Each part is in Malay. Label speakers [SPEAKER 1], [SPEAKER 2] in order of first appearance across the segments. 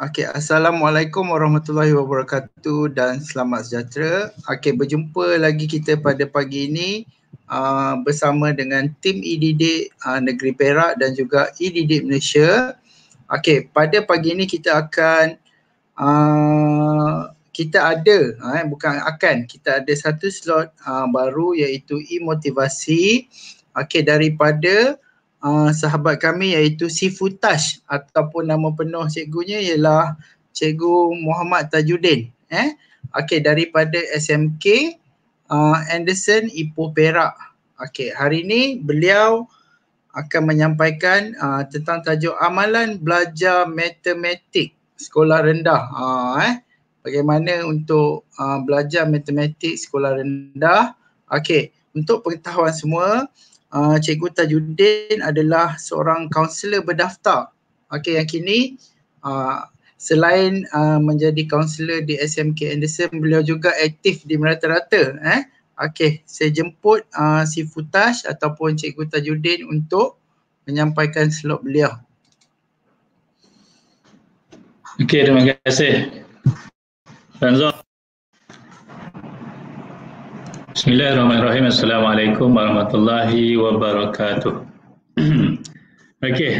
[SPEAKER 1] Okey, Assalamualaikum warahmatullahi wabarakatuh dan selamat sejahtera. Okey, berjumpa lagi kita pada pagi ini bersama dengan tim e-didik Negeri Perak dan juga e-didik Malaysia. Okey, pada pagi ini kita akan kita ada satu slot baru iaitu e-motivasi daripada sahabat kami iaitu Sifutash ataupun nama penuh cikgunya ialah Cikgu Muhammad Tajuddin daripada SMK Anderson Ipoh Perak. Hari ini beliau akan menyampaikan tentang tajuk amalan belajar matematik sekolah rendah. Bagaimana untuk belajar matematik sekolah rendah. Untuk pengetahuan semua, Cikgu Tajuddin adalah seorang kaunselor berdaftar. Yang kini selain menjadi kaunselor di SMK Anderson, beliau juga aktif di merata-rata. Saya jemput Sifutash ataupun Cikgu Tajuddin untuk menyampaikan slot beliau.
[SPEAKER 2] Okey, terima kasih. Tanzul. Bismillahirrahmanirrahim. Assalamualaikum warahmatullahi wabarakatuh. Okey,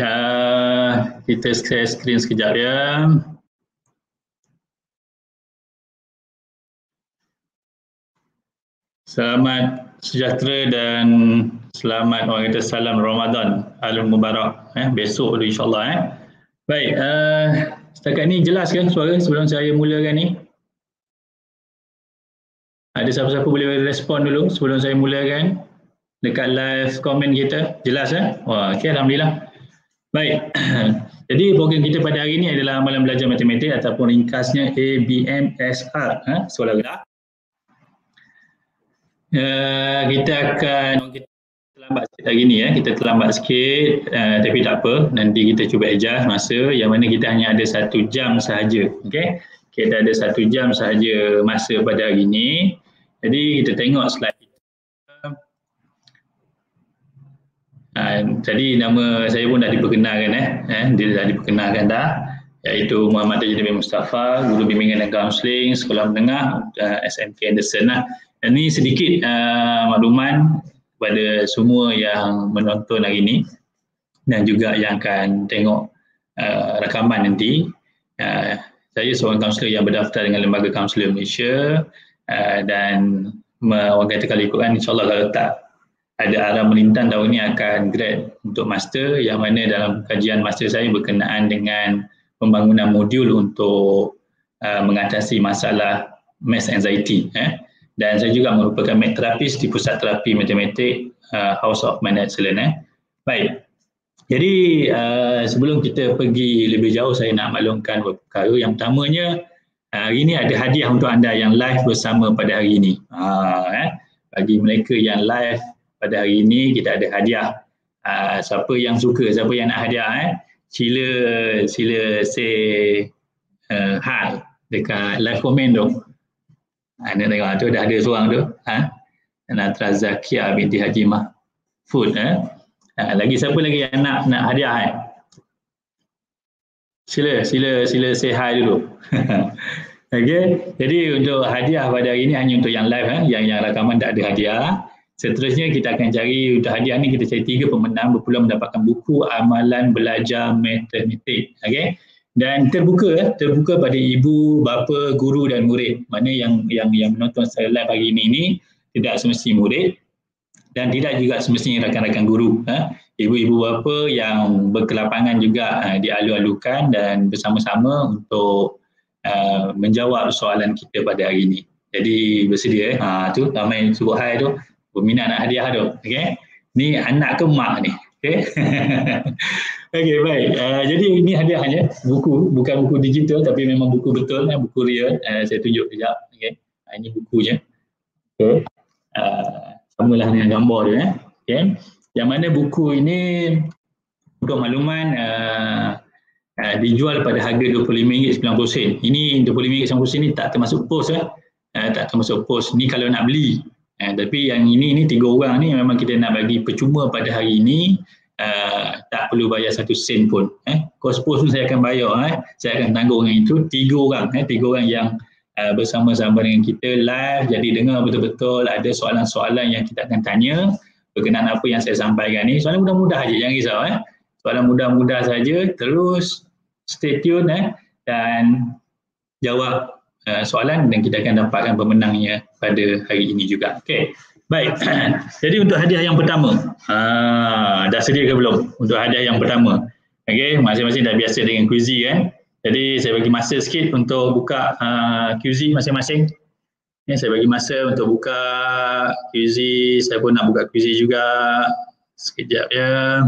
[SPEAKER 2] kita share skrin sekejap ya. Selamat sejahtera dan selamat orang kata salam Ramadan al-Mubarak. Besok tu insyaAllah. Baik, setakat ni jelas kan suara sebelum saya mulakan ni? Ada siapa-siapa boleh respon dulu sebelum saya mulakan dekat live komen kita? Jelas Wah, okey, alhamdulillah. Baik. Jadi program kita pada hari ini adalah amalan belajar matematik ataupun ringkasnya ABMSR, sekolah rendah. Kita akan terlambat sikit hari ni kita terlambat sikit, tapi tak apa, nanti kita cuba adjust masa yang mana kita hanya ada 1 jam sahaja. Okey, kita ada 1 jam sahaja masa pada hari ini. Jadi kita tengok slide kita. Tadi nama saya pun dah diperkenalkan dia dah diperkenalkan dah, iaitu Muhammad Tajuddin bin Mustafa, guru bimbingan dan kaunseling sekolah menengah SMK Anderson lah. Dan ini sedikit makluman kepada semua yang menonton hari ini dan juga yang akan tengok rakaman nanti. Saya seorang kaunselor yang berdaftar dengan Lembaga Kaunselor Malaysia dan orang kata kalau ikutkan insyaAllah kalau tak ada arah melintang tahun ini akan grad untuk master, yang mana dalam kajian master saya berkenaan dengan pembangunan modul untuk mengatasi masalah maths anxiety. Dan saya juga merupakan math terapis di Pusat Terapi Matematik House of Mind Excellence. Baik, jadi sebelum kita pergi lebih jauh, saya nak maklumkan beberapa perkara. Yang pertamanya, hari ini ada hadiah untuk anda yang live bersama pada hari ini. Bagi mereka yang live pada hari ini, kita ada hadiah. Siapa yang suka, siapa yang nak hadiah, sila say hi dekat live comment tu. Anda tengok tu dah ada seorang tu, Natra Zakia binti Haji Mahfud. Lagi siapa lagi yang nak hadiah? Sila say hi dulu. Okey, jadi untuk hadiah pada hari ini hanya untuk yang live, yang rakaman tak ada hadiah. Seterusnya kita akan cari untuk hadiah ni, kita cari 3 pemenang berpeluang mendapatkan buku amalan belajar matematik. Okey. Dan terbuka pada ibu, bapa, guru dan murid. Mana yang menonton secara live hari ini tidak semestinya murid dan tidak juga semestinya rakan-rakan guru. Ibu-ibu bapa yang berkelapangan juga dialu-alukan dan bersama-sama untuk menjawab soalan kita pada hari ini. Jadi bersedia tu ramai suruh hai tu, berminat nak hadiah tu. Okey. Ni anak ke mak ni? Okey. Okey, baik. Jadi ini hadiahnya buku, bukan buku digital tapi memang buku betul, buku real. Saya tunjuk sekejap. Okey. Ini bukunya. Okey. Samalah dengan gambar dia. Okey. Yang mana buku ini untuk makluman dijual pada harga RM25.90. Ini RM25.90 ni tak termasuk pos tak termasuk pos. Ni kalau nak beli. Tapi yang ini 3 orang ni memang kita nak bagi percuma pada hari ini. tak perlu bayar 1 sen pun. Kos pos pun saya akan bayar. Saya akan tanggung dengan itu. 3 orang yang bersama-sama dengan kita live, jadi dengar betul-betul ada soalan-soalan yang kita akan tanya berkenaan apa yang saya sampaikan ni. Soalan mudah-mudah saja, jangan risau. Soalan mudah-mudah saja, terus stay tune dan jawab soalan dan kita akan dapatkan pemenangnya pada hari ini juga. Okey, baik. Jadi untuk hadiah yang pertama, dah sedia ke belum untuk hadiah yang pertama? Okey, masing-masing dah biasa dengan kuizi kan? Jadi saya bagi masa sikit untuk buka QZ masing-masing. Saya bagi masa untuk buka QZ. Saya pun nak buka QZ juga. Sekejap ya.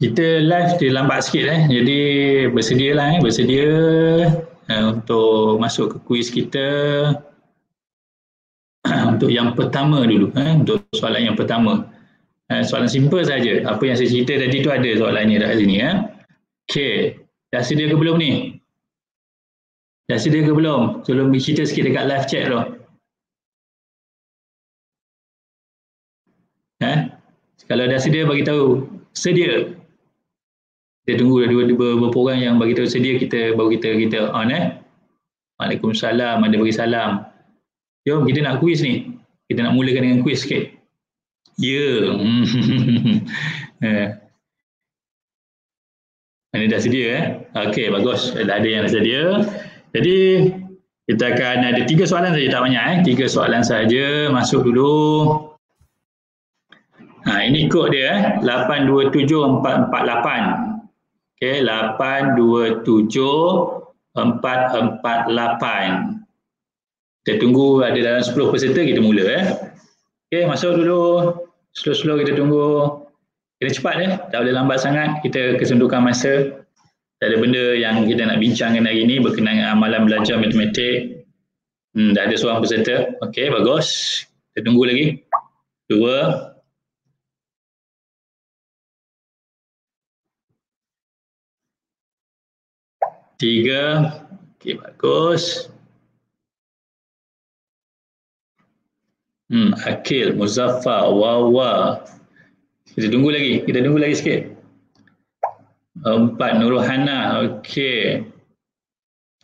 [SPEAKER 2] Kita live dia lambat sikit jadi bersedialah bersedia untuk masuk ke kuis kita. Untuk yang pertama dulu, untuk soalan yang pertama. Soalan simple saja. Apa yang saya cerita tadi tu ada soalannya dekat sini. Okey, dah sedia ke belum ni? Dah sedia ke belum? Tolong cerita sikit dekat live chat tu. Kalau dah sedia bagi tahu sedia. Kita tunggu beberapa orang yang bagi tahu sedia, kita baru kita on. Waalaikumsalam, ada bagi salam. Jom kita nak kuis ni. Kita nak mulakan dengan kuis sikit. Ya. Ini dah sedia Okey, bagus. Dah ada yang dah sedia. Jadi kita akan ada 3 soalan saja, tak banyak 3 soalan saja. Masuk dulu. Ini kod dia 827448. Okey, 827448. Kita tunggu ada dalam 10 peserta, kita mula Okey, masuk dulu. Slow-slow kita tunggu. Kena cepat tak boleh lambat sangat. Kita kesundukan masa. Tak ada benda yang kita nak bincangkan hari ini berkenaan dengan amalan belajar matematik. Dah ada seorang peserta. Okey, bagus. Kita tunggu lagi. 2. Tiga. Okey, bagus. Akil, Muzaffar, Wawa. Kita tunggu lagi sikit. 4, Nurul Hana. Okey.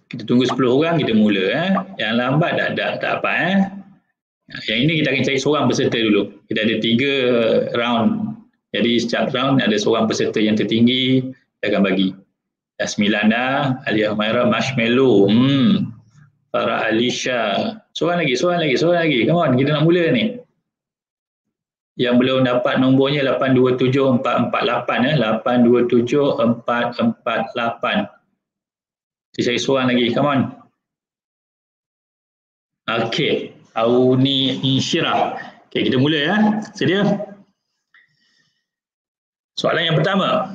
[SPEAKER 2] Kita tunggu 10 orang, kita mula Yang lambat tak apa Yang ini kita akan cari seorang peserta dulu. Kita ada 3 round. Jadi setiap round ada seorang peserta yang tertinggi, kita akan bagi. Dah 9 dah. Aliyah Humaira, Marshmallow. Farah Alisha. Seorang lagi. Come on, kita nak mula ni. Yang belum dapat nombornya 827448 827448. Saya cari seorang lagi. Come on. Okey. Auni Insyirah. Okey, kita mula Sedia? Soalan yang pertama.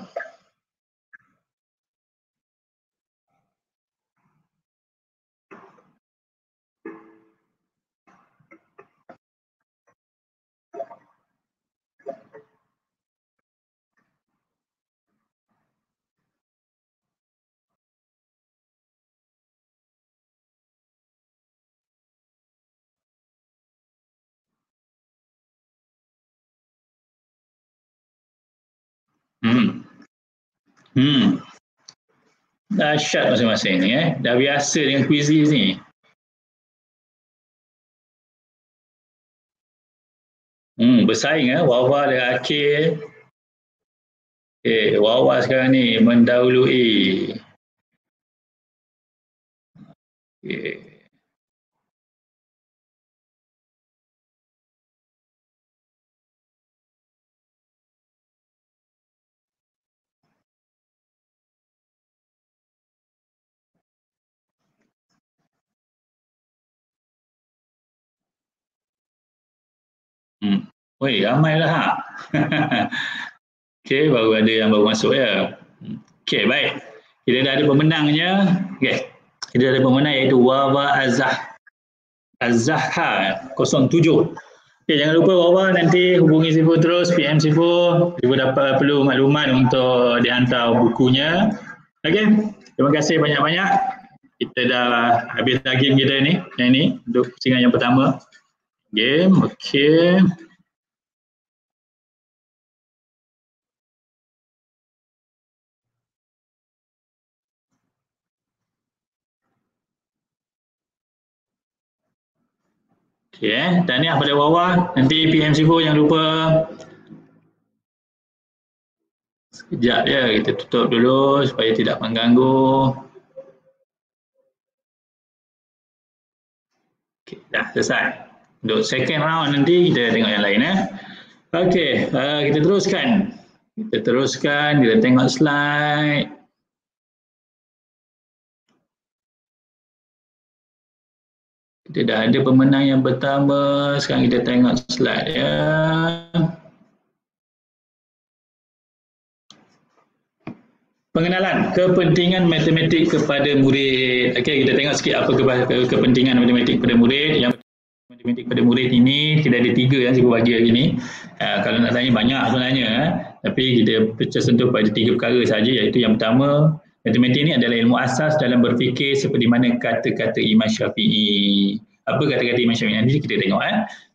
[SPEAKER 2] Dahsyat masing-masing ni Dah biasa dengan quiz ni. Bersaing Wawa dengan Akil. Wawa sekarang ni mendahului. Ramai lah Okey, baru ada yang baru masuk Okey, baik. Kita dah ada pemenangnya. Okey. Kita dah ada pemenang iaitu Wawa Azah. Az-Zahha 07. Okay, jangan lupa bawah nanti hubungi Sifu terus, PM Sifu. Sifu dapat perlu maklumat untuk dihantar bukunya. Okey, terima kasih banyak-banyak. Kita dah habis dah game kita ni, yang ni untuk pusingan yang pertama. Game, okey. Okey, tahniah pada bawah. Nanti PM Sifu jangan lupa. Sekejap je, kita tutup dulu supaya tidak mengganggu. Okay, dah selesai. Untuk second round nanti kita tengok yang lain. Okey, kita teruskan. Kita tengok slide. Kita dah ada pemenang yang pertama. Sekarang kita tengok slide ya. Pengenalan kepentingan matematik kepada murid. Okey, kita tengok sikit apa kepentingan matematik kepada murid. Yang matematik kepada murid ini tidak ada 3 yang saya bagi hari ini. Kalau nak tanya banyak sebenarnya, tapi kita pecah sentuh pada 3 perkara saja, iaitu yang pertama, matematik ini adalah ilmu asas dalam berfikir seperti mana kata-kata Imam Syafi'i. Apa kata-kata Imam Syafi'i? Nanti kita tengok.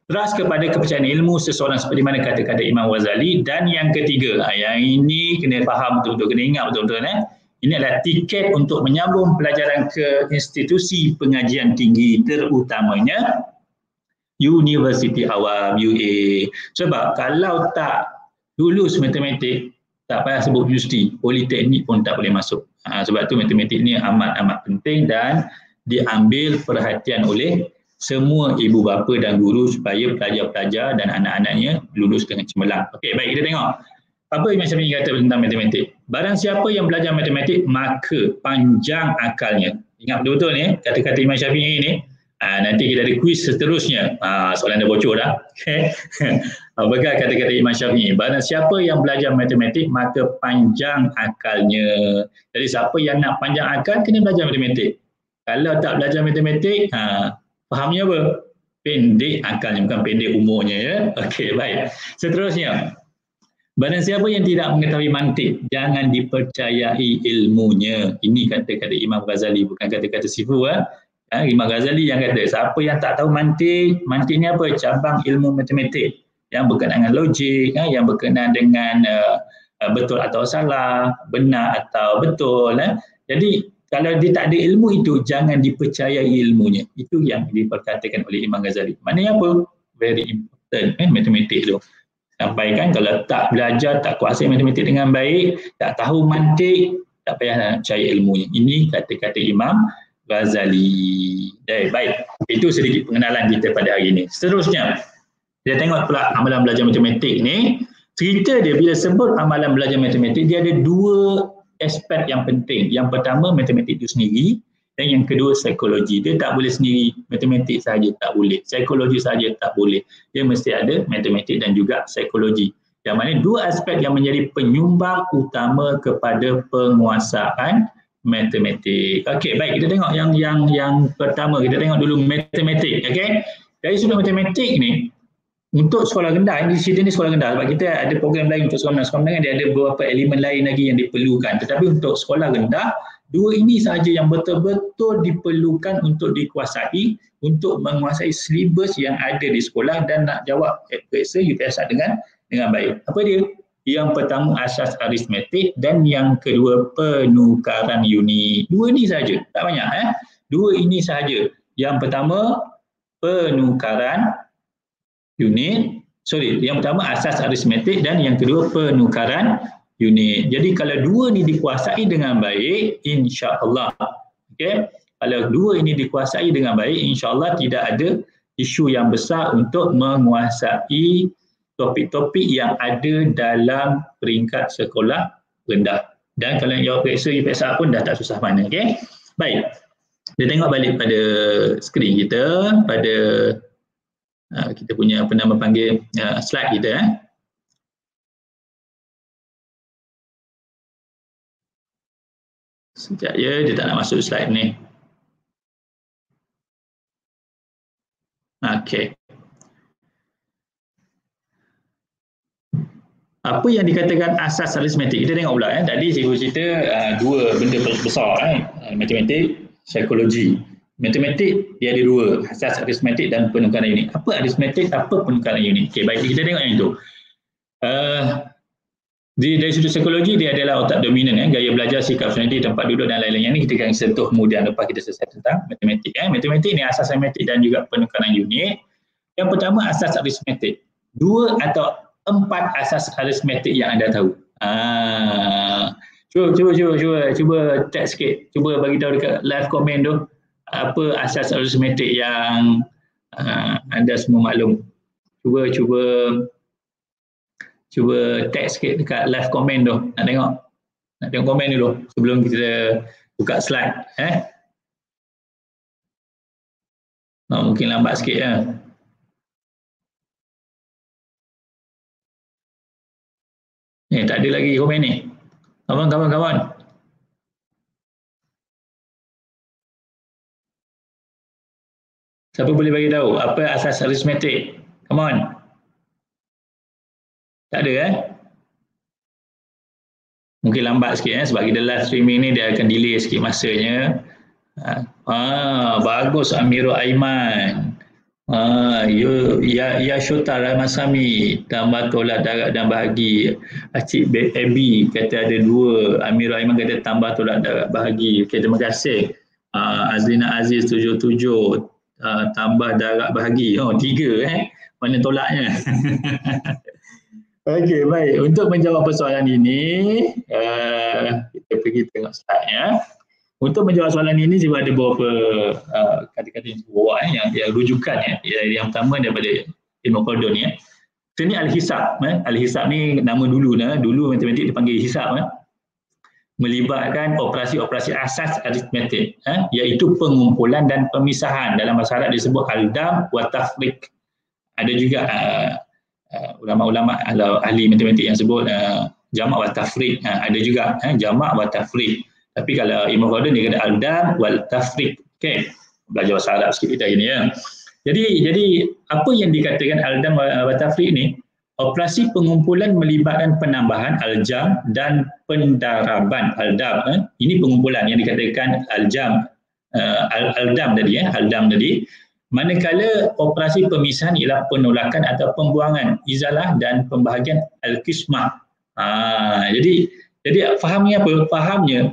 [SPEAKER 2] Teras kepada kepercayaan ilmu seseorang seperti mana kata-kata Imam Ghazali. Dan yang ketiga, yang ini kena faham betul-betul, kena ingat betul-betul. Ini adalah tiket untuk menyambung pelajaran ke institusi pengajian tinggi, terutamanya Universiti Awam UA. Sebab kalau tak lulus matematik, tak payah sebut universiti, politeknik pun tak boleh masuk. Sebab tu matematik ni amat-amat penting dan diambil perhatian oleh semua ibu bapa dan guru supaya pelajar-pelajar dan anak-anaknya lulus dengan cemerlang. Okey, baik, kita tengok. Apa Imam Syafi'i kata tentang matematik? Barang siapa yang belajar matematik, maka panjang akalnya. Ingat betul-betul ni, kata-kata Imam Syafi'i ni. Nanti kita ada kuis seterusnya. Soalan dah bocor dah. Okay. Apakah kata-kata Imam Syafi'i? Barang siapa yang belajar matematik, maka panjang akalnya. Jadi siapa yang nak panjang akal, kena belajar matematik. Kalau tak belajar matematik, fahamnya apa? Pendek akalnya, bukan pendek umurnya. Ya? Okey, baik. Seterusnya, barang siapa yang tidak mengetahui mantik, jangan dipercayai ilmunya. Ini kata-kata Imam Ghazali, bukan kata-kata Sifu. Imam Ghazali yang kata, siapa yang tak tahu mantik, mantik ni apa? Cabang ilmu matematik yang berkenaan dengan logik, yang berkenaan dengan betul atau salah, benar atau betul. Jadi, kalau dia tak ada ilmu itu, jangan dipercayai ilmunya. Itu yang diperkatakan oleh Imam Ghazali. Maknanya apa? Very important matematik tu. Sampaikan kalau tak belajar, tak kuasai matematik dengan baik, tak tahu mantik, tak payah nak percaya ilmunya. Ini kata-kata Imam Ghazali. Baik, itu sedikit pengenalan kita pada hari ini. Seterusnya, kita tengok pula amalan belajar matematik ni. Cerita dia bila sebut amalan belajar matematik, dia ada 2 aspek yang penting. Yang pertama, matematik itu sendiri, dan yang kedua, psikologi. Dia tak boleh sendiri, matematik saja tak boleh, psikologi saja tak boleh. Dia mesti ada matematik dan juga psikologi. Yang mana 2 aspek yang menjadi penyumbang utama kepada penguasaan matematik. Okey, baik, kita tengok yang pertama. Kita tengok dulu matematik. Okey, dari sudut matematik ni, untuk sekolah rendah, di sini sekolah rendah, sebab kita ada program lain untuk sekolah menengah, dia ada beberapa elemen lain lagi yang diperlukan. Tetapi untuk sekolah rendah, 2 ini sahaja yang betul-betul diperlukan untuk dikuasai, untuk menguasai silibus yang ada di sekolah dan nak jawab periksa UTSA dengan baik. Apa dia? Yang pertama, asas aritmetik, dan yang kedua, penukaran unit. 2 ini sahaja, tak banyak. 2 ini sahaja. Yang pertama, penukaran unit. Yang pertama asas aritmetik dan yang kedua penukaran unit. Jadi kalau 2 ni dikuasai dengan baik, insya-Allah. Okey. Kalau 2 ini dikuasai dengan baik, insya-Allah tidak ada isu yang besar untuk menguasai topik-topik yang ada dalam peringkat sekolah rendah. Dan kalau yang jawab periksa UPSA pun dah tak susah mana. Okey. Baik. Kita tengok balik pada skrin kita, pada kita punya apa nama panggil slide kita. Sekejap ya, dia tak nak masuk slide ni. Okey. Apa yang dikatakan asas aritmetik? Kita tengok pula tadi cikgu cerita dua benda besar matematik, psikologi. Matematik dia ada dua, asas aritmetik dan penukaran unit. Apa aritmetik, apa penukaran unit? Okey, baik kita tengok yang itu. Dari sudut psikologi dia adalah otak dominan gaya belajar, sikap personaliti, tempat duduk dan lain-lain. Yang ini kita akan sentuh kemudian lepas kita selesai tentang matematik. Matematik ni asas aritmetik dan juga penukaran unit. Yang pertama asas aritmetik. 2 atau 4 asas aritmetik yang anda tahu. Cuba teks sikit. Cuba bagi tahu dekat live comment tu apa asas aritmetik yang anda semua maklum. Cuba teks sikit dekat live comment tu. Nak tengok komen dulu sebelum kita buka slide. Mungkin lambat sikit ya. Tak ada lagi komen ni. Kawan. Siapa boleh bagi tahu apa asas aritmetik? Come on. Tak ada Mungkin lambat sikit sebab kita live streaming ni dia akan delay sikit masanya. Bagus Amirul Aiman. Ya Syutar Rahmasami tambah tolak darab dan bahagi. Acik Abby kata ada 2. Amirul Aiman kata tambah tolak darab bahagi. Okay, terima kasih. Azlina Aziz 77 tambah darab bahagi. 3 mana tolaknya? Okey, baik. Untuk menjawab persoalan ini, kita pergi tengok slide Untuk menjawab soalan ini, saya ada beberapa kata-kata yang bawa yang rujukan Yang pertama daripada Ibn Khaldun Ini Al-Hisab. Al-Hisab ni nama dulu matematik dipanggil Hisab melibatkan operasi-operasi asas aritmetik iaitu pengumpulan dan pemisahan. Dalam bahasa Arab disebut al-dam wa tafriq. Ada juga ulama-ulama ahli matematik yang sebut jamak wa tafriq. Ada juga jamak wa tafriq. Tapi kalau Ibn Khaldun dia kata al-dam wal tafriq. Okey. Belajar bahasa Arab sikit kita ini Jadi apa yang dikatakan al-dam wa tafriq ni? Operasi pengumpulan melibatkan penambahan al-jam dan pendaraban al-dam. Ini pengumpulan yang dikatakan al-jam al-dam tadi al-dam tadi. Manakala operasi pemisahan ialah penolakan atau pembuangan, izalah dan pembahagian al-qismah. Jadi fahamnya apa? Fahamnya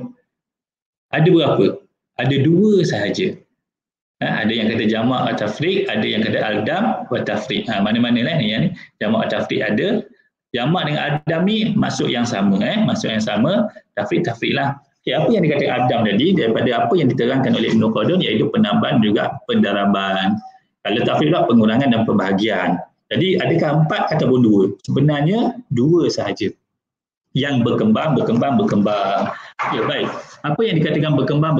[SPEAKER 2] ada berapa? Ada 2 sahaja. Ada yang kata jamak wa tafriq, ada yang kata al-dam wa tafriq. Mana-mana lah ni jamak wa tafriq ada. Jamak dengan al-dam ni maksud yang sama maksud yang sama. Tafriq lah. Okay, apa yang dikatakan al-dam tadi daripada apa yang diterangkan oleh Ibn Khaldun iaitu penambahan juga pendaraban. Kalau tafriq lah pengurangan dan pembahagian. Jadi adakah 4 ataupun 2? Sebenarnya 2 sahaja. Yang berkembang. Okay, baik. Apa yang dikatakan berkembang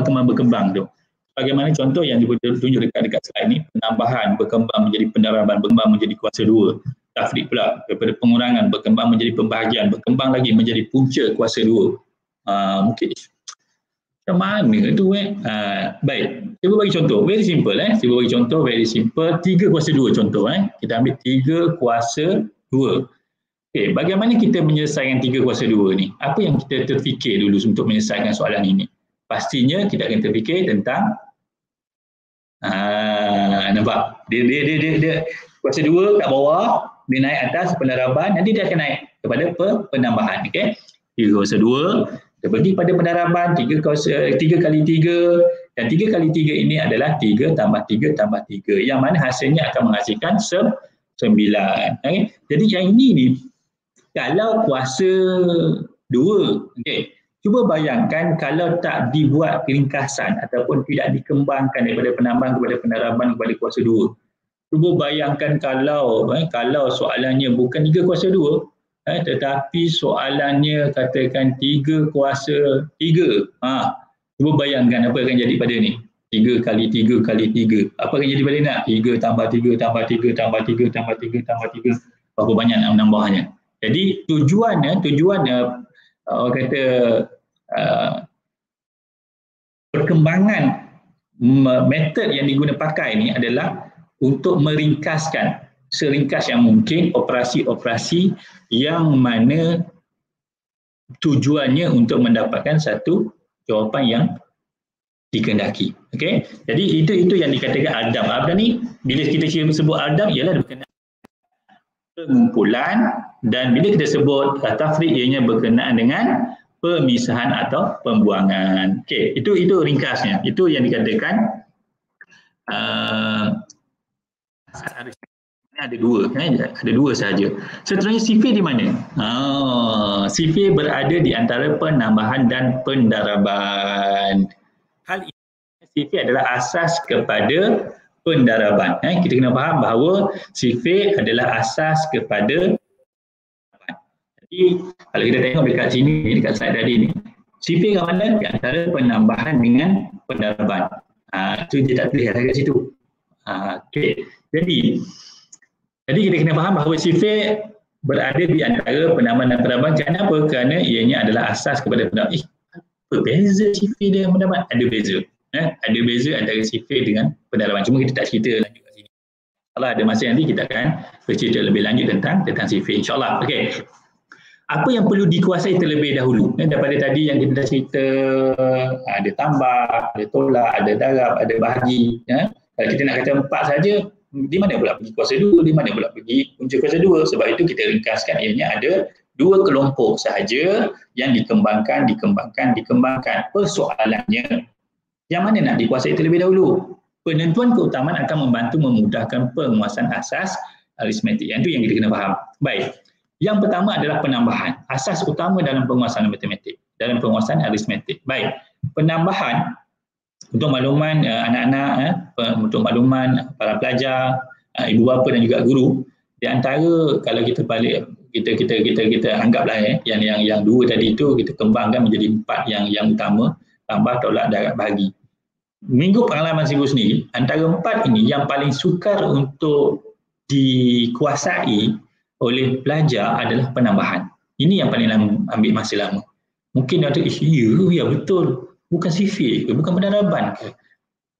[SPEAKER 2] tu? Bagaimana contoh yang ditunjuk dekat slide ni, penambahan berkembang menjadi pendaraban, berkembang menjadi kuasa 2. Tafriq pula daripada pengurangan berkembang menjadi pembahagian, berkembang lagi menjadi punca kuasa 2. Mungkin macam mana tu baik, cuba bagi contoh very simple cuba bagi contoh very simple 3 kuasa 2 contoh kita ambil 3 kuasa 2. Okey, bagaimana kita menyelesaikan 3 kuasa 2 ni? Apa yang kita terfikir dulu untuk menyelesaikan soalan ini? Pastinya kita akan terfikir tentang nampak? Dia kuasa 2 kat bawah, dia naik atas pendaraban, nanti dia akan naik kepada penambahan. Okey. 3 kuasa 2, kita pergi pada pendaraban 3 kali 3 dan 3 kali 3 ini adalah 3 tambah 3 tambah 3 yang mana hasilnya akan menghasilkan 9. Okay. Jadi yang ini ni kalau kuasa 2, okay. Cuba bayangkan kalau tak dibuat ringkasan ataupun tidak dikembangkan daripada penambahan kepada pendaraban kepada kuasa 2. Cuba bayangkan kalau soalannya bukan 3 kuasa 2, tetapi soalannya katakan 3 kuasa 3. Cuba bayangkan apa akan jadi pada ni. 3 kali 3 kali 3. Apa akan jadi pada nak? 3 tambah 3 tambah 3 tambah 3 tambah 3 tambah 3. Berapa banyak nak menambahnya? Jadi tujuannya orang kata perkembangan metod yang digunakan pakai ini adalah untuk meringkaskan seringkas yang mungkin operasi-operasi yang mana tujuannya untuk mendapatkan satu jawapan yang dikehendaki. Okey. Jadi itu yang dikatakan Adam. Adam ni bila kita sebut Adam ialah berkenaan pengumpulan, dan bila kita sebut tafriq ianya berkenaan dengan pemisahan atau pembuangan. Okey, itu ringkasnya. Itu yang dikatakan ada dua, ada dua sahaja. Seterusnya sifir di mana? Sifir berada di antara penambahan dan pendaraban. Hal ini sifir adalah asas kepada pendaraban. Kita kena faham bahawa sifir adalah asas kepada pendaraban. Jadi kalau kita tengok dekat sini, dekat slide tadi ni, sifir yang mana di antara penambahan dengan pendaraban. Itu dia tak tulis dekat situ. Okey. Jadi kita kena faham bahawa sifir berada di antara penambahan dan pendaraban. Kenapa? Kerana ianya adalah asas kepada pendaraban. Apa beza sifir dengan pendaraban? Ada beza. Ada beza antara sifir dengan pendaraban. Cuma kita tak cerita lanjut kat sini. Kalau ada masa nanti kita akan bercerita lebih lanjut tentang sifir, insyaAllah. Okey. Apa yang perlu dikuasai terlebih dahulu? Daripada tadi yang kita dah cerita, ada tambah, ada tolak, ada darab, ada bahagi. Kalau kita nak kata 4 saja, di mana pula pergi kuasa 2, di mana pula pergi punca kuasa 2. Sebab itu kita ringkaskan ianya ada 2 kelompok sahaja yang dikembangkan. Persoalannya, yang mana nak dikuasai terlebih dahulu? Penentuan keutamaan akan membantu memudahkan penguasaan asas aritmetik. Yang itu yang kita kena faham. Baik. Yang pertama adalah penambahan. Asas utama dalam penguasaan matematik, dalam penguasaan aritmetik. Baik. Penambahan untuk makluman anak-anak, untuk makluman para pelajar, ibu bapa dan juga guru, di antara kalau kita balik kita anggaplah yang 2 tadi itu kita kembangkan menjadi 4 yang utama, tambah, tolak, darab, bahagi. Minggu pengalaman Sibu sendiri, antara 4 ini yang paling sukar untuk dikuasai oleh pelajar adalah penambahan. Ini yang paling ambil masa lama. Mungkin dia kata, ya betul, bukan sifir ke, bukan pendaraban ke.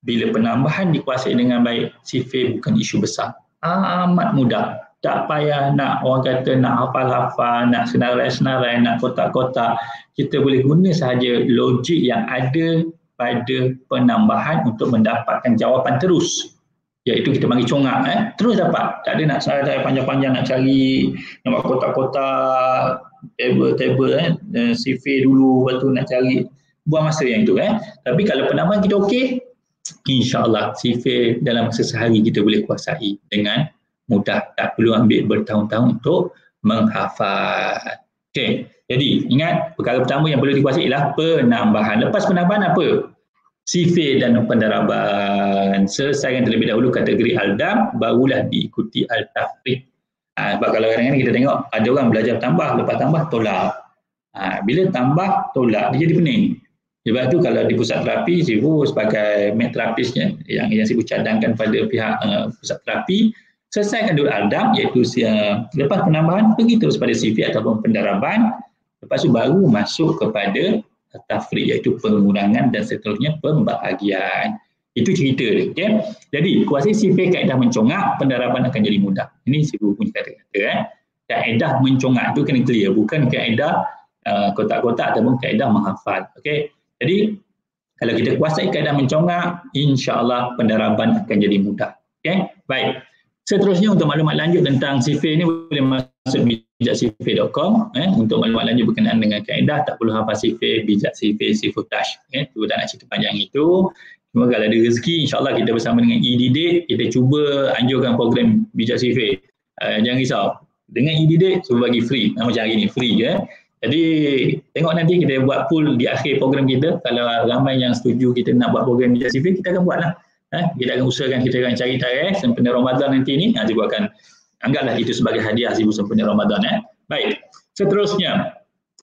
[SPEAKER 2] Bila penambahan dikuasai dengan baik, sifir bukan isu besar. Amat mudah. Tak payah nak orang kata nak hafal-hafal, nak senarai-senarai, nak kotak-kotak. Kita boleh guna sahaja logik yang ada pada penambahan untuk mendapatkan jawapan terus. Iaitu kita panggil congak, terus dapat. Tak ada nak senarai panjang-panjang, nak cari, nak buat kotak-kotak, table, sifir dulu, lepas tu nak cari. Buang masa yang itu. Tapi kalau penambahan kita okey, insya-Allah sifir dalam masa sehari kita boleh kuasai dengan mudah. Tak perlu ambil bertahun-tahun untuk menghafal. Okey. Jadi ingat perkara pertama yang perlu dikuasai ialah penambahan. Lepas penambahan apa? Sifir dan pendaraban. Selesaikan terlebih dahulu kategori al-dam, barulah diikuti al-tafriq. Sebab kalau kadang-kadang kita tengok ada orang belajar tambah, lepas tambah tolak. Bila tambah tolak dia jadi pening. Sebab itu kalau di pusat terapi, Sibu sebagai terapisnya yang Sibu cadangkan pada pihak pusat terapi, selesaikan dulu al-dam, iaitu lepas penambahan pergi terus pada sifir ataupun pendaraban, lepas itu baru masuk kepada tafriq, iaitu pengurangan dan seterusnya pembahagian. Itu cerita dia. Okay? Jadi kuasai sifir kaedah mencongak, pendaraban akan jadi mudah. Ini Sibu punya kata-kata. Kaedah mencongak itu kena clear, bukan kaedah kotak-kotak ataupun kaedah menghafal. Okay? Jadi kalau kita kuasai kaedah mencongak, insya-Allah pendaraban akan jadi mudah. Okay? Baik. Seterusnya untuk maklumat lanjut tentang sifir ini boleh masuk bijaksifir.com. Untuk maklumat lanjut berkenaan dengan kaedah, tak perlu hafal sifir, bijak sifir, sifutash. Itu tak nak cerita panjang itu. Cuma kalau ada rezeki, insya-Allah kita bersama dengan eDidik, kita cuba anjurkan program bijak sifir. Jangan risau. Dengan eDidik, cuba bagi free. Macam hari ni, free je. Jadi tengok nanti kita buat pool di akhir program kita. Kalau ramai yang setuju kita nak buat program bijak sifir, kita akan buatlah. Kita akan usahakan, kita akan cari tarikh sempena Ramadan nanti ni. Sibu akan anggaplah itu sebagai hadiah Sibu sempena Ramadan. Baik, seterusnya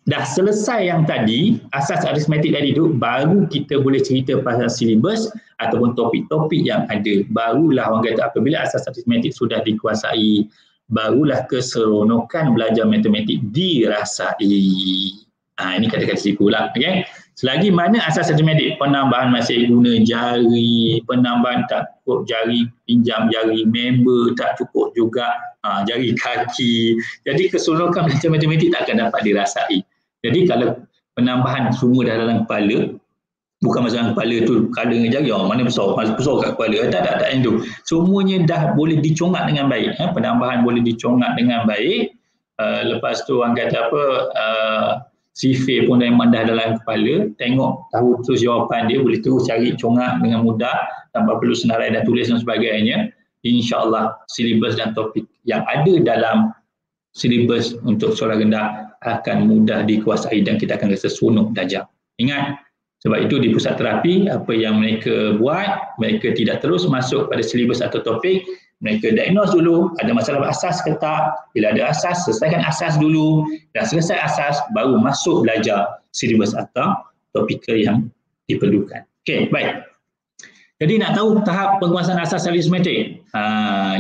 [SPEAKER 2] dah selesai yang tadi, asas aritmetik tadi tu, baru kita boleh cerita pasal silibus ataupun topik-topik yang ada. Barulah orang kata apabila asas aritmetik sudah dikuasai, barulah keseronokan belajar matematik dirasai. Ini kata-kata Sibu lah. Okay? Selagi mana asas matematik, penambahan masih guna jari, penambahan tak cukup jari, pinjam jari member, tak cukup juga jari kaki. Jadi keseronokan belajar matematik tak akan dapat dirasai. Jadi kalau penambahan semua dah dalam kepala, bukan masalah kepala tu kala dengan jari, mana besar kat kepala, tak yang tu. Semuanya dah boleh dicongak dengan baik. Penambahan boleh dicongak dengan baik. Lepas tu orang kata apa, sifir pun memang dah dalam kepala, tengok tahu terus jawapan dia, boleh terus cari congak dengan mudah tanpa perlu senarai dan tulis dan sebagainya. InsyaAllah silibus dan topik yang ada dalam silibus untuk soalan rendah akan mudah dikuasai dan kita akan rasa seronok belajar. Ingat, sebab itu di pusat terapi apa yang mereka buat, mereka tidak terus masuk pada silibus atau topik, mereka diagnose dulu, ada masalah asas ke tak, bila ada asas, selesaikan asas dulu, dan selesai asas, baru masuk belajar silibus atau topikal yang diperlukan. Okey, baik. Jadi nak tahu tahap penguasaan asas aritmetik.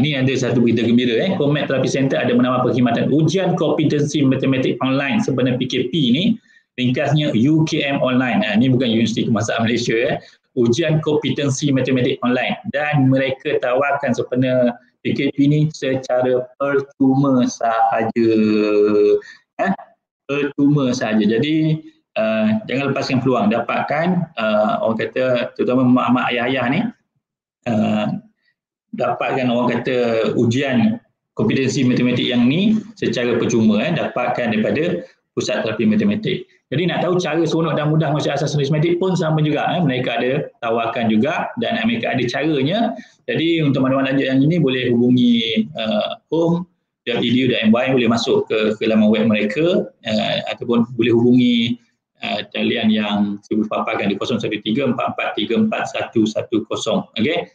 [SPEAKER 2] Ini ada satu berita gembira. Comet Therapy Center ada menambah perkhidmatan ujian kompetensi matematik online sebenarnya PKP ni, ringkasnya UKM online. Ini bukan Universiti Kebangsaan Malaysia. Ujian kompetensi matematik online, dan mereka tawarkan sebenarnya PKP ni secara percuma sahaja. Percuma sahaja. Jadi jangan lepaskan peluang, dapatkan orang kata terutama mak-mak ayah-ayah ni, dapatkan orang kata ujian kompetensi matematik yang ni secara percuma, dapatkan daripada pusat terapi matematik. Jadi nak tahu cara seronok dan mudah masuk asas aritmetik pun sama juga, mereka ada tawarkan juga dan mereka ada caranya. Jadi untuk maklumat lanjut yang ini boleh hubungi home.edu.my, boleh masuk ke laman web mereka, ataupun boleh hubungi talian yang saya paparkan di 0134434110. Okey.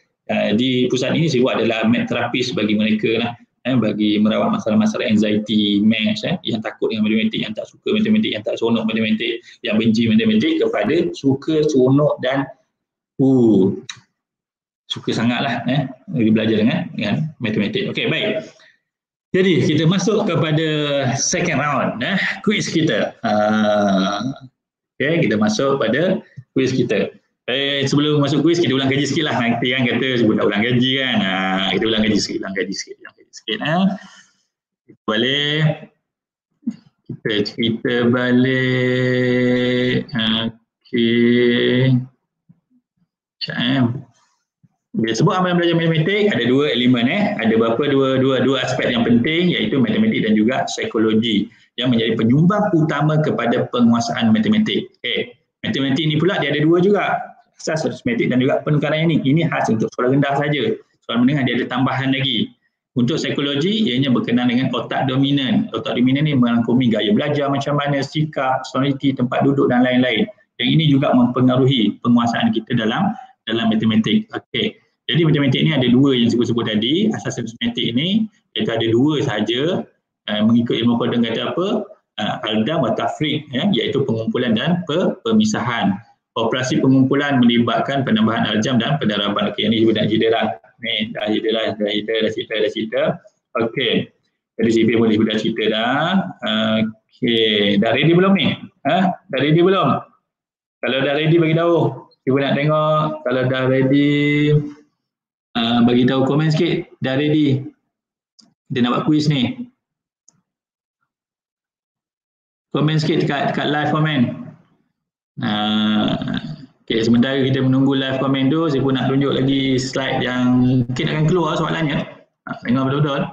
[SPEAKER 2] Di pusat ini saya buat adalah mat terapis bagi mereka lah, bagi merawat masalah-masalah anxiety, maths, yang takut dengan matematik, yang tak suka matematik, yang tak seronok matematik, yang benci matematik, kepada suka, seronok dan suka sangatlah belajar dengan matematik. Okey, baik. Jadi kita masuk kepada second round, quiz kita. Okey, kita masuk pada quiz kita. Sebelum masuk kuis, kita ulang kaji sikit lah. Nanti kan kata sebut tak ulang kaji kan. Kita ulang kaji sikit. Boleh. Kita cerita balik. Okey. Bila sebut amalan belajar matematik, ada dua elemen. Ada berapa dua aspek yang penting, iaitu matematik dan juga psikologi, yang menjadi penyumbang utama kepada penguasaan matematik. Matematik ni pula dia ada dua juga, asas aritmetik dan juga penukaran ini. Ini khas untuk soalan rendah saja. Soalan menengah dia ada tambahan lagi. Untuk psikologi, ianya berkenaan dengan otak dominan. Otak dominan ni merangkumi gaya belajar macam mana, sikap, personality, tempat duduk dan lain-lain. Yang ini juga mempengaruhi penguasaan kita dalam matematik. Okey. Jadi matematik ni ada dua yang sebut-sebut tadi. Asas aritmetik ini iaitu ada dua sahaja, mengikut ilmu kodam kata apa? Aldam wa tafriq, iaitu pengumpulan dan pemisahan. Operasi pengumpulan melibatkan penambahan aljam dan pendaraban. Okey, ini juga nak cerita dah. Ni dah cerita. Okey. Jadi CP boleh dah cerita dah. Okey, dah ready belum ni? Dah ready belum? Kalau dah ready bagi tahu. Cuba nak tengok. Kalau dah ready, bagi tahu komen sikit. Dah ready. Kita nak buat quiz ni. Komen sikit dekat live komen. Okay, sementara kita menunggu live komen tu, saya pun nak tunjuk lagi slide yang mungkin akan keluar soalannya. Tengok betul-betul.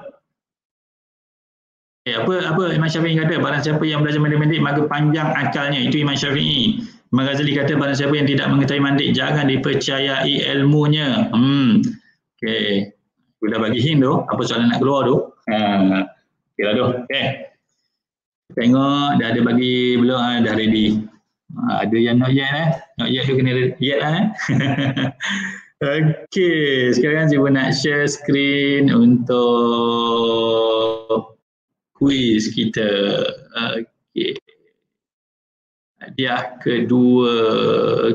[SPEAKER 2] Okay, apa Imam Syafi'i kata? Barang siapa yang belajar matematik maka panjang akalnya. Itu Imam Syafi'i. Imam Ghazali kata barang siapa yang tidak mengetahui mantik jangan dipercayai ilmunya. Okay, sudah bagi hint tu, apa soalan nak keluar tu. Okay lah tu. Okay. Tengok dah ada bagi belum? Dah ready. Ada yang not yet not yet tu kena yet Okey, sekarang saya nak share screen untuk quiz kita. Okey. Hadiah kedua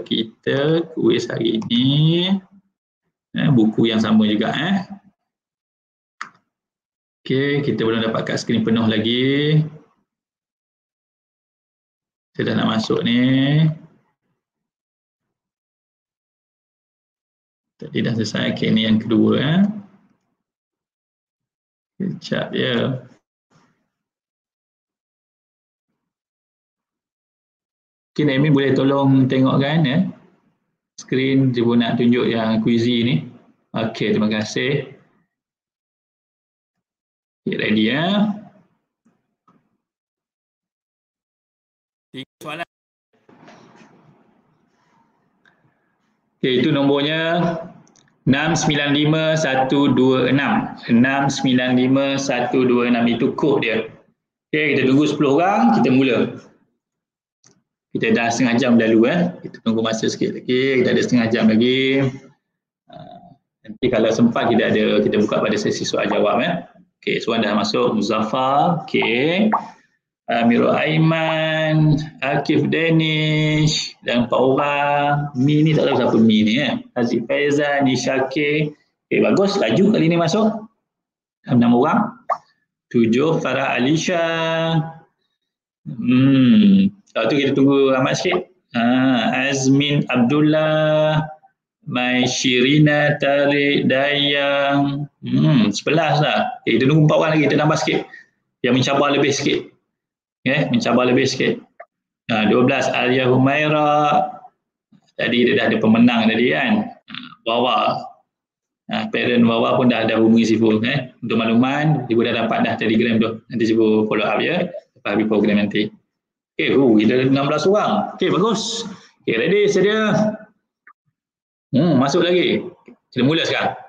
[SPEAKER 2] kita quiz hari ini. Buku yang sama juga Okey, kita belum dapat kat skrin penuh lagi. Saya dah nak masuk ni. Tadi dah selesai. Okey, ni yang kedua. Kejap ya. Mungkin admin boleh tolong tengokkan ya. Skrin cuba nak tunjuk yang quizzy ni. Okey, terima kasih. Okay, ready ya. 3 soalan. Okay, itu nombornya 695126. 695126 itu kod dia. Okay, kita tunggu 10 orang, kita mula. Kita dah setengah jam lalu kita tunggu masa sikit lagi. Kita ada setengah jam lagi. Nanti kalau sempat kita buka pada sesi soal jawab Okey, soalan dah masuk. Muzaffar, okey. Amirul Aiman, Akif Danish dan 4 orang. Mi ni tak tahu siapa Mi ni Haziq Faizal, Nishake. Okey, bagus. Laju kali ni masuk. 6 orang. 7 Farah Alisha. Kalau tu kita tunggu amat sikit. Azmin Abdullah, Mai Shirina Tarik Dayang. 11 lah. Okay, kita tunggu 4 orang lagi. Kita tambah sikit. Yang mencabar lebih sikit. Mencabar lebih sikit. 12 Alia Humaira. Tadi dia dah ada pemenang tadi kan. Wawa. Parent Wawa pun dah ada hubungi Sifu. Untuk makluman, Sifu dah dapat dah Telegram tu. Nanti Sifu follow up ya. Lepas habis program nanti. Okay, kita 16 orang. Okay, bagus. Okay, ready, sedia. Masuk lagi. Kita mula sekarang.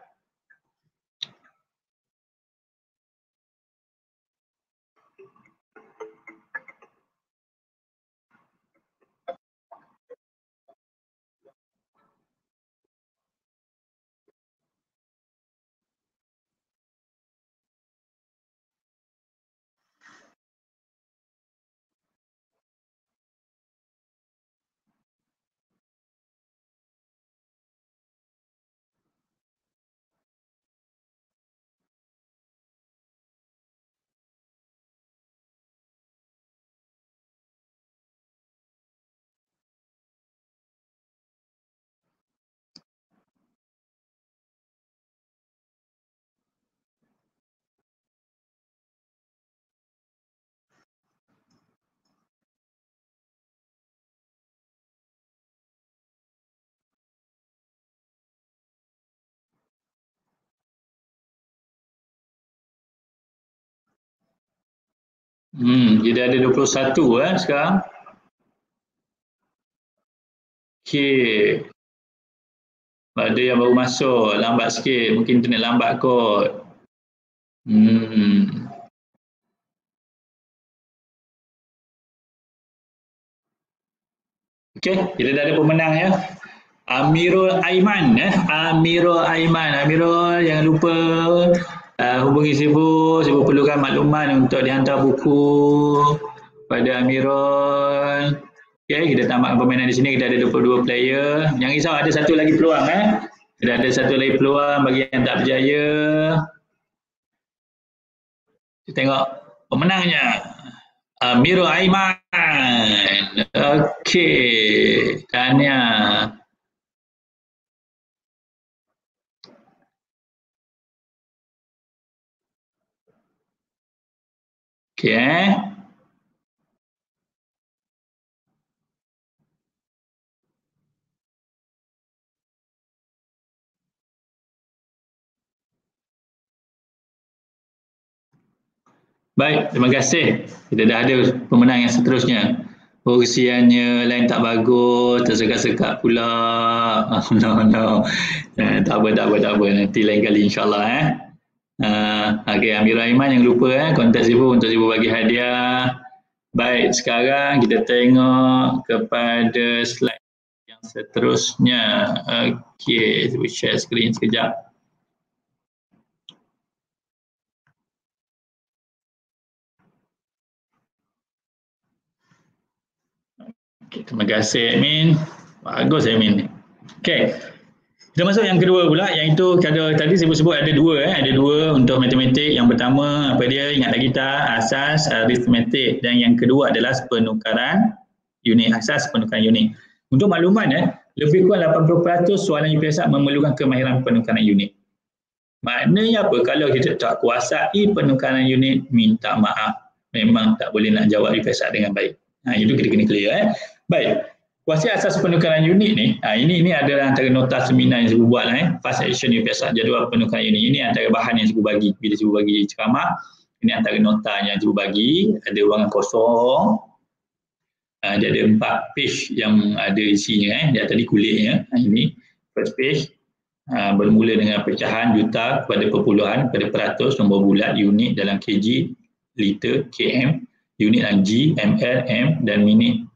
[SPEAKER 2] Kita ada 21 sekarang. Okey. Ada yang baru masuk, lambat sikit. Mungkin internet lambat kot. Okey, kita dah ada pemenang ya. Amirul Aiman Amirul Aiman. Amirul, jangan lupa hubungi Sifu. Sifu perlukan maklumat untuk dihantar buku pada Amirul. Okey, kita tamatkan permainan di sini. Kita ada 22 player. Jangan risau, ada satu lagi peluang Kita ada satu lagi peluang bagi yang tak berjaya. Kita tengok pemenangnya. Amirul Aiman. Okey, tahniah. Okey. Baik, terima kasih. Kita dah ada pemenang yang seterusnya. Ursiannya lain tak bagus, tersekat-sekat pula. No. Tak apa. Nanti lain kali insyaAllah. Okey, Amirul Aiman, jangan lupa kontak Sifu untuk Sifu bagi hadiah. Baik, sekarang kita tengok kepada slide yang seterusnya. Okey, Sifu share screen sekejap. Okay, terima kasih admin. Bagus admin ni. Okey. Kita masuk yang kedua pula, yang itu tadi saya sebut ada dua ada dua untuk matematik. Yang pertama apa dia, ingat lagi tak, asas aritmetik, dan yang kedua adalah penukaran unit, asas penukaran unit. Untuk makluman lebih kurang 80% soalan UPSR memerlukan kemahiran penukaran unit. Maknanya apa? Kalau kita tak kuasai penukaran unit, minta maaf, memang tak boleh nak jawab UPSR dengan baik. Itu kita kena clear. Baik. Kuasai asas penukaran unit ni, ini adalah antara nota seminar yang saya buat Fast Action UPSR jadual penukaran unit. Ini antara bahan yang saya bagi bila saya bagi ceramah. Ini antara nota yang saya bagi. Ada ruangan kosong. Dia ada 4 page yang ada isinya. Dia tadi kulitnya. Ini first page. Bermula dengan pecahan juta kepada perpuluhan, pada peratus, nombor bulat, unit dalam kg, liter, km, unit dalam G, ml, m dan minit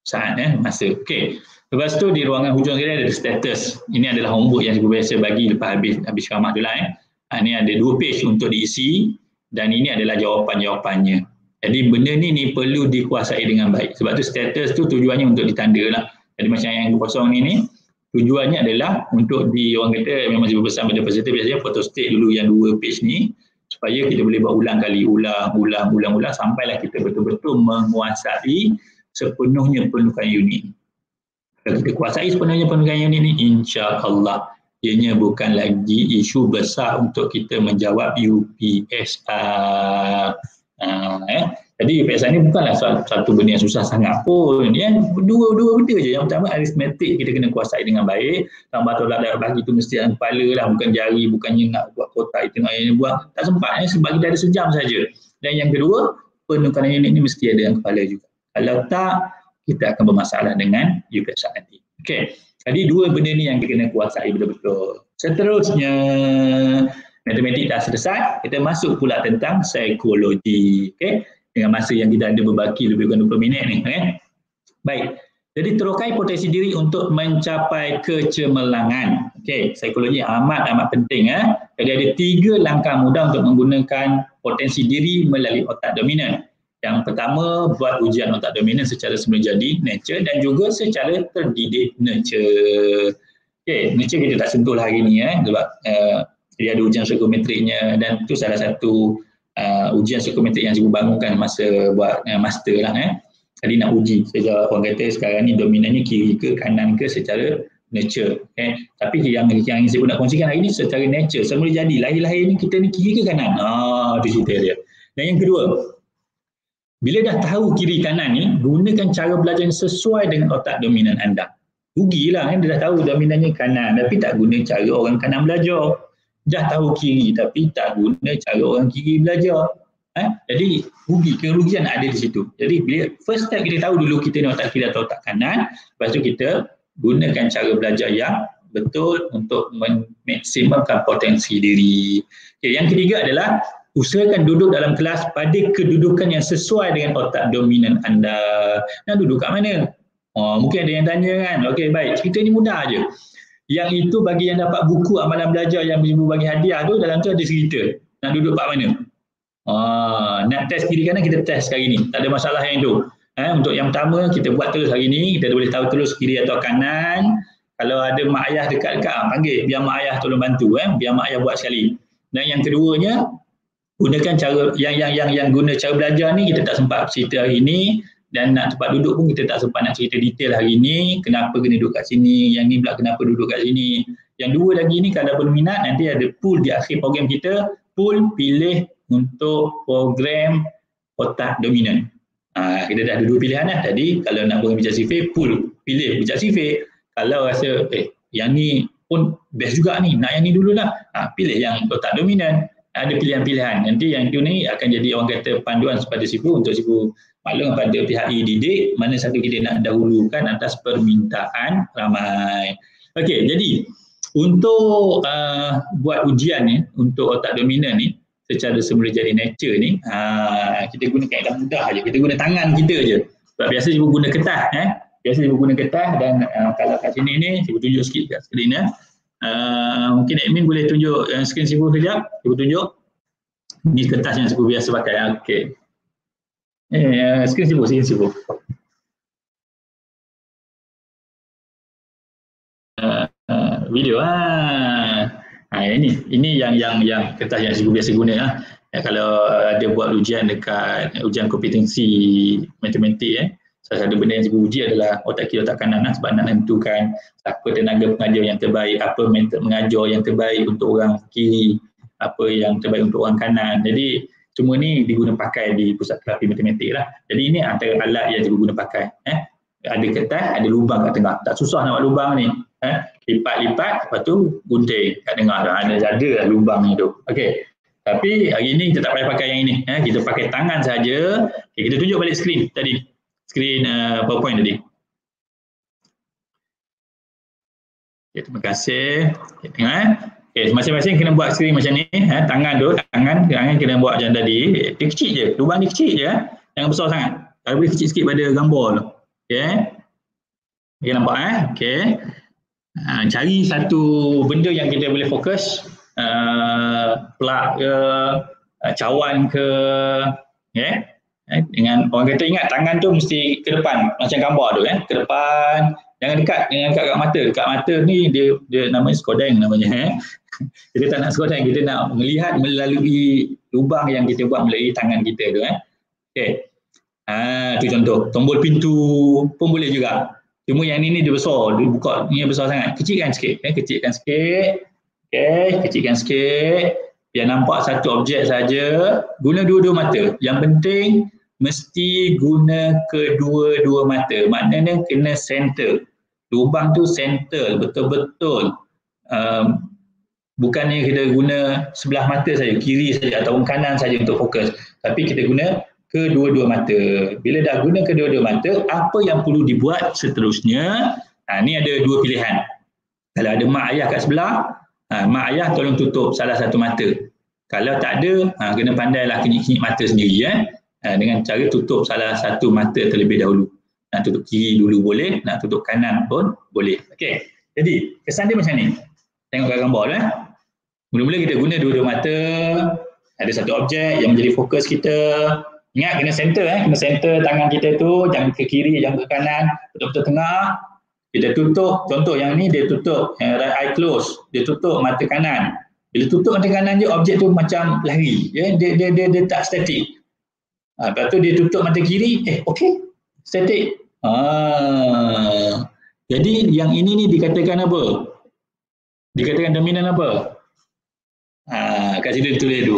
[SPEAKER 2] saat masa. Okey. Lepas tu di ruangan hujung sekali ada status. Ini adalah homework yang saya biasa bagi lepas habis ceramah tu lah. Ini ada 2 page untuk diisi dan ini adalah jawapan-jawapannya. Jadi benda ni perlu dikuasai dengan baik. Sebab tu status tu tujuannya untuk ditanda lah. Jadi macam yang kosong ni tujuannya adalah untuk orang kata memang saya berpesan pada peserta biasanya foto state dulu yang 2 page ni supaya kita boleh buat ulang kali, ulang sampailah kita betul-betul menguasai sepenuhnya penukaran unit. Kalau kita kuasai sepenuhnya penukaran unit ni, insya-Allah ianya bukan lagi isu besar untuk kita menjawab UPSR. Jadi UPSR ni bukanlah satu benda yang susah sangat pun. Dua benda je. Yang pertama aritmetik kita kena kuasai dengan baik. Tambah tolak darab bagi tu mesti dalam kepala lah, bukan jari, bukannya nak buat kotak itu nak buat. Tak sempat sebab kita ada sejam saja. Dan yang kedua, penukaran unit ni mesti ada dalam kepala juga. Kalau tak, kita akan bermasalah dengan UPSR nanti. Okey. Jadi 2 benda ni yang kita kena kuasai betul-betul. Seterusnya, matematik dah selesai, kita masuk pula tentang psikologi. Okey. Dengan masa yang tidak ada berbaki lebih kurang 20 minit ni. Baik. Jadi terokai potensi diri untuk mencapai kecemerlangan. Okey, psikologi amat penting. Jadi ada 3 langkah mudah untuk menggunakan potensi diri melalui otak dominan. Yang pertama, buat ujian otak dominan secara semula jadi, nature, dan juga secara terdidik, nurture. Okey, nurture kita tak sentuh hari ni sebab dia ada ujian psikometriknya dan itu salah satu ujian psikometrik yang saya bangunkan masa buat master lah. Jadi nak uji sejauh orang kata sekarang ni dominannya kiri ke kanan ke secara nature. Tapi yang saya pun nak kongsikan hari ni secara nature, semula jadi, lahir-lahir ni kita ni kiri ke kanan. Itu cerita dia. Dan yang kedua, bila dah tahu kiri kanan ni, gunakan cara belajar yang sesuai dengan otak dominan anda. Rugilah dia dah tahu dominannya kanan tapi tak guna cara orang kanan belajar. Dah tahu kiri tapi tak guna cara orang kiri belajar. Jadi kerugian ada di situ. Jadi bila first step kita tahu dulu kita ni otak kiri atau otak kanan, lepas tu kita gunakan cara belajar yang betul untuk memaksimalkan potensi diri. Okay, yang ketiga adalah usahakan duduk dalam kelas pada kedudukan yang sesuai dengan otak dominan anda. Nak duduk kat mana? Mungkin ada yang tanya kan. Okey, baik. Cerita ni mudah je. Yang itu bagi yang dapat buku amalan belajar yang ibu bagi hadiah tu, dalam tu ada cerita. Nak duduk kat mana? Nak test kiri kanan, kita test hari ni. Tak ada masalah yang itu. Untuk yang pertama, kita buat terus hari ni. Kita boleh tahu terus kiri atau kanan. Kalau ada mak ayah dekat-dekat, panggil. Biar mak ayah tolong bantu. Biar mak ayah buat sekali. Dan yang keduanya, gunakan cara yang guna cara belajar ni kita tak sempat cerita hari ni, dan nak tempat duduk pun kita tak sempat nak cerita detail hari ni, kenapa kena duduk kat sini, yang ni pula kenapa duduk kat sini. Yang dua lagi ni kalau berminat nanti ada pool di akhir program kita, pool pilih untuk program otak dominan. Kita dah ada 2 pilihan lah tadi. Kalau nak program bijak sifir, pool pilih bijak sifir. Kalau rasa yang ni pun best juga ni, nak yang ni dululah, pilih yang otak dominan. Ada pilihan-pilihan. Nanti yang itu ni akan jadi orang kata panduan kepada sifu untuk sifu maklum pada pihak didik mana satu kita nak dahulukan atas permintaan ramai. Okey, jadi untuk buat ujian ni untuk otak dominan ni secara semula jadi nature ni, kita gunakan yang mudah aja. Kita guna tangan kita je. Sebab biasa sifu guna kertas Biasa sifu guna kertas dan kalau kat sini ni sifu tunjuk sikit kat skrin ni. Mungkin admin boleh tunjuk skrin sifu sekejap. Sifu tunjuk. Ni kertas yang sifu biasa pakai. Okey. Skrin sifu. Video. Ini yang kertas yang sifu biasa guna kalau ada buat ujian dekat ujian kompetensi matematik salah satu benda yang cikgu uji adalah otak kiri, otak kanan sebab nak menentukan apa tenaga pengajar yang terbaik, apa metod mengajar yang terbaik untuk orang kiri, apa yang terbaik untuk orang kanan. Jadi semua ni diguna pakai di pusat terapi matematik lah. Jadi ini antara alat yang cikgu guna pakai. Ada kertas, ada lubang kat tengah. Tak susah nak buat lubang ni. Lipat-lipat, lepas tu gunting kat tengah. Ada lah lubang ni tu. Okey. Tapi hari ni kita tak payah pakai yang ini. Kita pakai tangan saja. Okay, kita tunjuk balik skrin tadi. Skrin PowerPoint tadi. Okay, terima kasih. Okay, tengok okay, masing-masing kena buat skrin macam ni. Tangan tu, tangan kena buat macam tadi. Dia kecil je. Lubang dia kecil je. Jangan besar sangat. Kalau boleh kecil sikit pada gambar tu. Okay. Okay, nampak Okay. Cari satu benda yang kita boleh fokus. Plug ke, cawan ke. Okay. Dengan orang kata ingat tangan tu mesti ke depan macam gambar tu ke depan, jangan dekat kat mata. Dekat mata ni dia namanya skodeng namanya. Kita tak nak skodeng, kita nak melihat melalui lubang yang kita buat melalui tangan kita tu Okey. Tu contoh. Tombol pintu pun boleh juga. Cuma yang ni dia besar, dia buka ni besar sangat. Kecilkan sikit, kecilkan sikit. Okey, kecilkan sikit. Biar nampak satu objek saja. Guna dua-dua mata. Yang penting mesti guna kedua-dua mata. Maknanya kena center. Lubang tu center, betul-betul. Bukannya kita guna sebelah mata saja, kiri saja ataupun kanan saja untuk fokus. Tapi kita guna kedua-dua mata. Bila dah guna kedua-dua mata, apa yang perlu dibuat seterusnya? Ni ada dua pilihan. Kalau ada mak ayah kat sebelah, mak ayah tolong tutup salah satu mata. Kalau tak ada, kena pandailah kenyit-kenyit mata sendiri dengan cara tutup salah satu mata terlebih dahulu. Nak tutup kiri dulu boleh, nak tutup kanan pun boleh. Okey. Jadi, kesan dia macam ni. Tengok kat gambar Mula-mula kita guna dua-dua mata, ada satu objek yang menjadi fokus kita. Ingat kena center kena center tangan kita tu, jangan ke kiri, jangan ke kanan, betul-betul tengah. Kita tutup, contoh yang ni dia tutup right eye close, dia tutup mata kanan. Bila tutup mata kanan je, objek tu macam lari, dia tak statik. Lepas tu dia tutup mata kiri, okey, statik. Jadi yang ini ni dikatakan apa? Dikatakan dominan apa? Kat sini ditulis tu.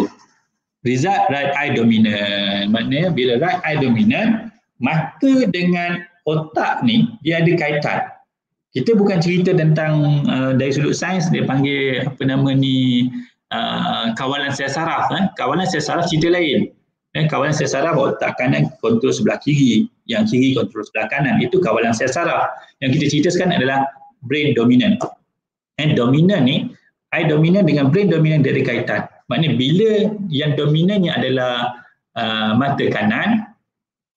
[SPEAKER 2] Result right eye dominant. Maknanya bila right eye dominant, mata dengan otak ni dia ada kaitan. Kita bukan cerita tentang dari sudut sains, dia panggil apa nama ni kawalan sel saraf. Kawalan sel saraf cerita lain. Kawalan sel saraf otak kanan kontrol sebelah kiri, yang kiri kontrol sebelah kanan. Itu kawalan sel saraf. Yang kita cerita sekarang adalah brain dominant. Dominant ni, eye dominant dengan brain dominant dia ada kaitan. Maknanya bila yang dominannya adalah mata kanan,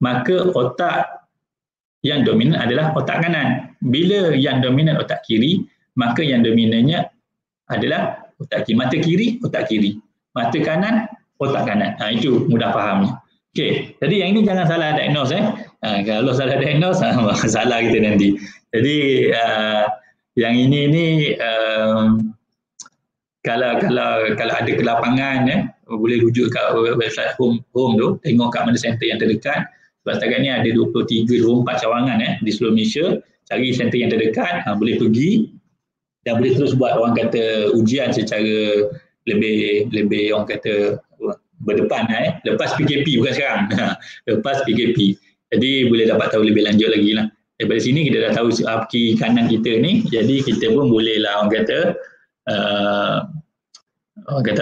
[SPEAKER 2] maka otak yang dominan adalah otak kanan. Bila yang dominan otak kiri, maka yang dominannya adalah otak kiri. Mata kiri, otak kiri. Mata kanan, otak kanan. Itu mudah fahamnya. Okey, jadi yang ini jangan salah diagnose. Kalau salah diagnose, salah kita nanti. Jadi yang ini ni kalau ada kelapangan boleh rujuk kat website home tu, tengok kat mana center yang terdekat. Sebab setakat ni ada 23-24 cawangan di seluruh Malaysia. Cari center yang terdekat, boleh pergi dan boleh terus buat orang kata ujian secara lebih orang kata berdepan lepas PKP, bukan sekarang. Lepas PKP. Jadi boleh dapat tahu lebih lanjut lagi lah. Daripada sini kita dah tahu kiri kanan kita ni, jadi kita pun boleh lah orang kata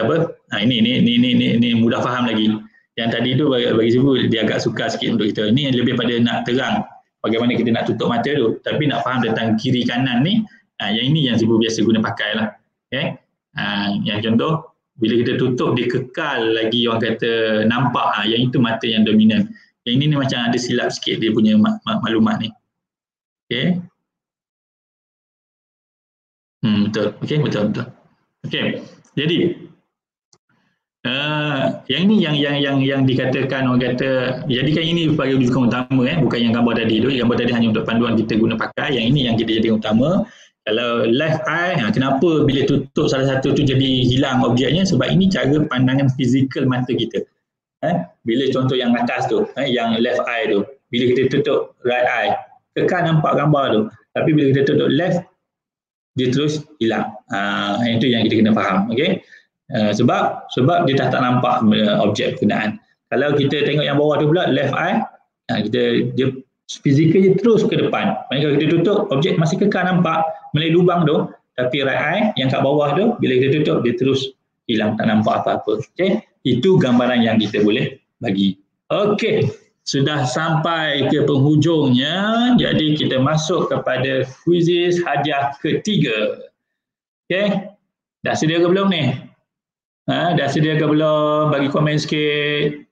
[SPEAKER 2] apa? Ini mudah faham lagi. Yang tadi tu bagi Sibu dia agak suka sikit untuk kita. Ini lebih pada nak terang bagaimana kita nak tutup mata tu, tapi nak faham tentang kiri kanan ni, yang ini yang Sibu biasa guna pakai lah. Okay? Yang contoh bila kita tutup dia kekal lagi orang kata nampak, yang itu mata yang dominan. Yang ini ni macam ada silap sikit dia punya maklumat ni. Okay? Betul. Okay, betul. Okay. Jadi yang ini yang dikatakan orang kata, jadikan ini sebagai rujukan utama bukan yang gambar tadi tu. Gambar tadi hanya untuk panduan kita guna pakai. Yang ini yang kita jadikan utama. Kalau left eye, kenapa bila tutup salah satu tu jadi hilang objeknya? Sebab ini cara pandangan fizikal mata kita. Bila contoh yang atas tu, yang left eye tu, Bila kita tutup right eye, tekan nampak gambar tu. Tapi bila kita tutup left, dia terus hilang. Itu yang kita kena faham. Okay? Sebab dia tak nampak objek berkenaan. Kalau kita tengok yang bawah tu pula, left eye, dia fizikal je terus ke depan. Maksudnya kalau kita tutup, objek masih kekal nampak melalui lubang tu, tapi right eye yang kat bawah tu, bila kita tutup, dia terus hilang, tak nampak apa-apa. Okay? Itu gambaran yang kita boleh bagi. Okey, sudah sampai ke penghujungnya. Jadi kita masuk kepada kuisis hadiah ketiga. Okey, dah sedia ke belum ni? Dah sedia ke belum? Bagi komen sikit.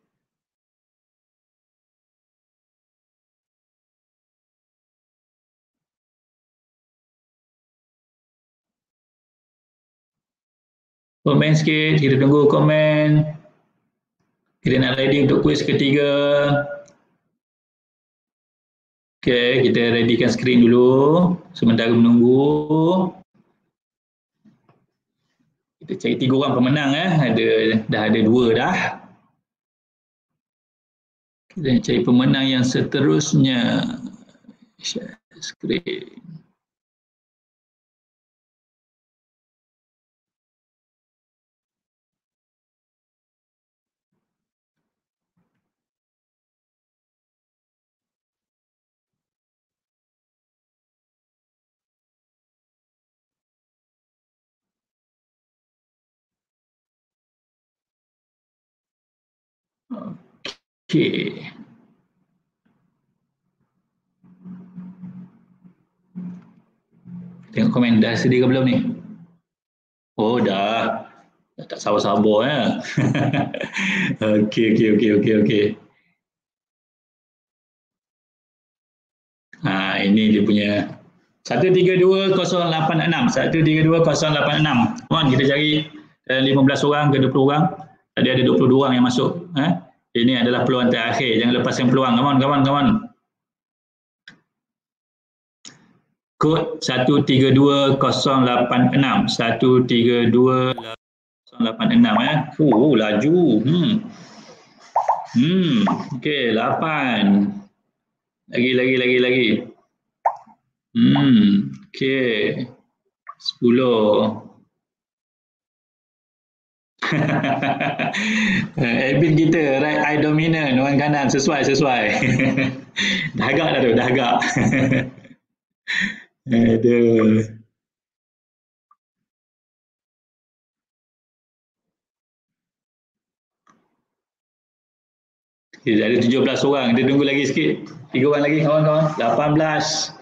[SPEAKER 2] Komen sikit, kita tunggu komen. Kita nak ready untuk kuis ketiga. Okey, kita readykan skrin dulu. Sementara menunggu. Kita cari 3 orang pemenang. Dah ada 2 dah. Kita cari pemenang yang seterusnya. Share skrin. Okey. Tengok komen, dah sedia ke belum ni? Oh dah. Dah tak sabar-sabar ya. Okey. Ini dia punya 132086. 132086. Come on, kita cari 15 orang ke 20 orang. Tadi ada 22 orang yang masuk. Ini adalah peluang terakhir. Jangan lepaskan peluang. Come on. Kod 132086. 132086 laju. Okey, 8. Lagi. Okey. 10. Admin kita right eye dominant, orang kanan sesuai. Dah agak. Aduh. Ada 17 orang. Kita tunggu lagi sikit. 3 orang lagi kawan-kawan. 18.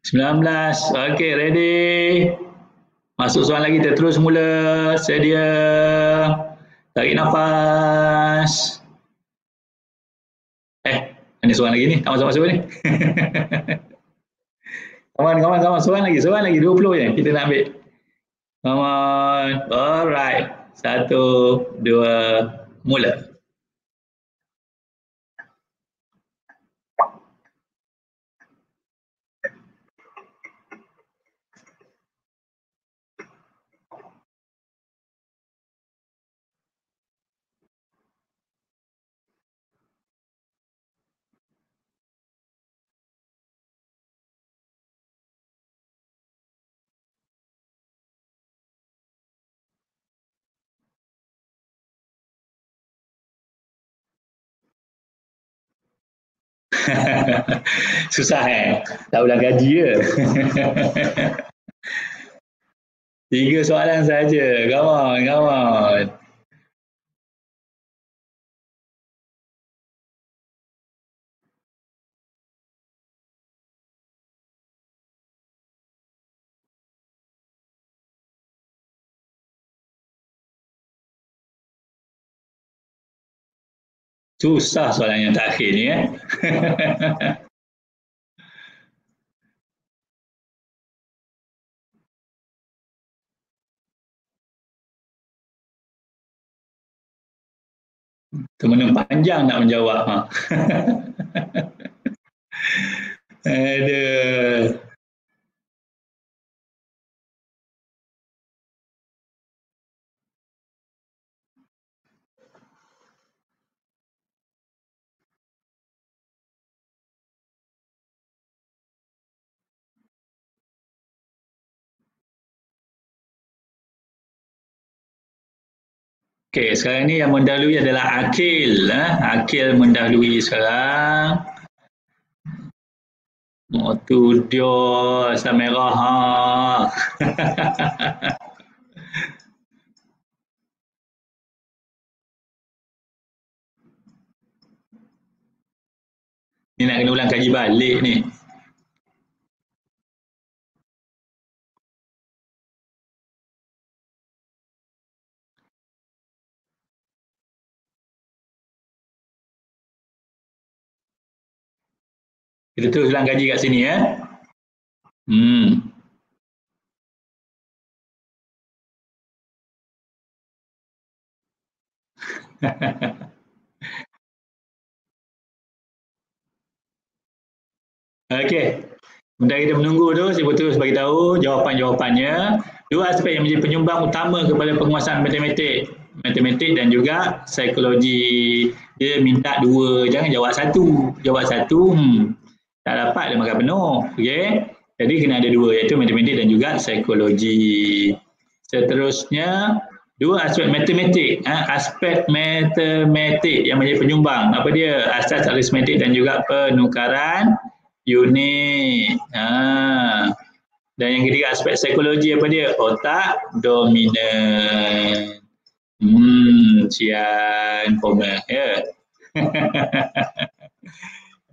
[SPEAKER 2] 19. Okey, ready. Masuk soalan lagi, kita terus mula. Sedia. Tarik nafas. Ada soalan lagi ni. Tak masuk-masuk ni. Kawan. Soalan lagi. 20 je kita nak ambil. Come on. Alright. 1, 2, mula. Susah tak ulang gaji ke? 3 soalan saja. Come on. Susah soalan yang terakhir ni Temenung panjang nak menjawab. Aduh. Okey, sekarang ni yang mendahului adalah Akil. Akil mendahului sekarang. Tu dia asam merah. Ni nak kena ulang kaji balik ni. Kita terus ulang kaji kat sini ya. Okey. Sementara kita menunggu tu, saya terus bagi tahu jawapan-jawapannya. Dua aspek yang menjadi penyumbang utama kepada penguasaan matematik dan juga psikologi. Dia minta dua, jangan jawab satu. Jawab satu, tak dapat dia makan penuh. Okey. Jadi kena ada dua, iaitu matematik dan juga psikologi. Seterusnya, dua aspek matematik. Aspek matematik yang menjadi penyumbang. Apa dia? Asas aritmetik dan juga penukaran unit. Dan yang ketiga aspek psikologi apa dia? Otak dominan. Cian formal ya.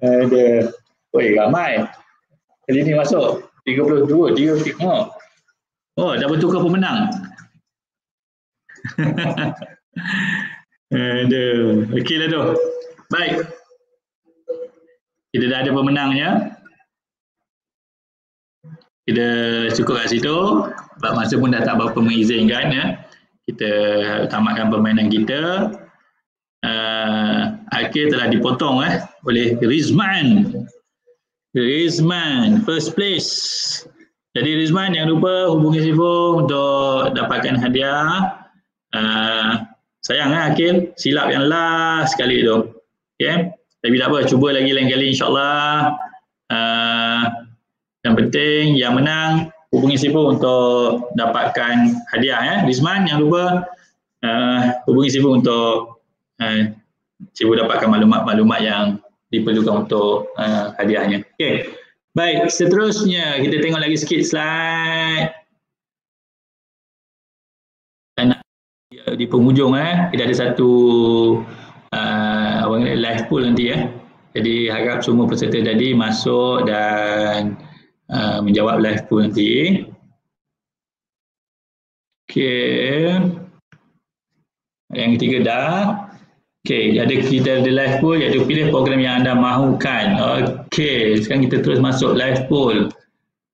[SPEAKER 2] Ada. Oi, ramai. Kali ni masuk 32, 3. Oh, dah bertukar pemenang. Aduh, okeylah tu. Baik. Kita dah ada pemenangnya. Kita cukup kat situ. Sebab masa pun dah tak berapa mengizinkan ya. Kita tamatkan permainan kita. Akhir telah dipotong oleh Rizman. Rizman first place. Jadi Rizman jangan lupa hubungi Sifu untuk dapatkan hadiah. Sayang Akhil, silap yang last sekali tu. Okay? Tapi tak apa, cuba lagi lain kali insyaAllah. Yang penting yang menang hubungi Sifu untuk dapatkan hadiah Rizman jangan lupa hubungi Sifu untuk Sifu dapatkan maklumat-maklumat yang diperlukan untuk hadiahnya. Okey. Baik, seterusnya kita tengok lagi sikit slide. Dan di penghujung kita ada satu live poll nanti Jadi harap semua peserta tadi masuk dan menjawab live poll nanti. Okey. Yang ketiga dah. Okey, kita ada live poll iaitu pilih program yang anda mahukan. Okey, sekarang kita terus masuk live poll.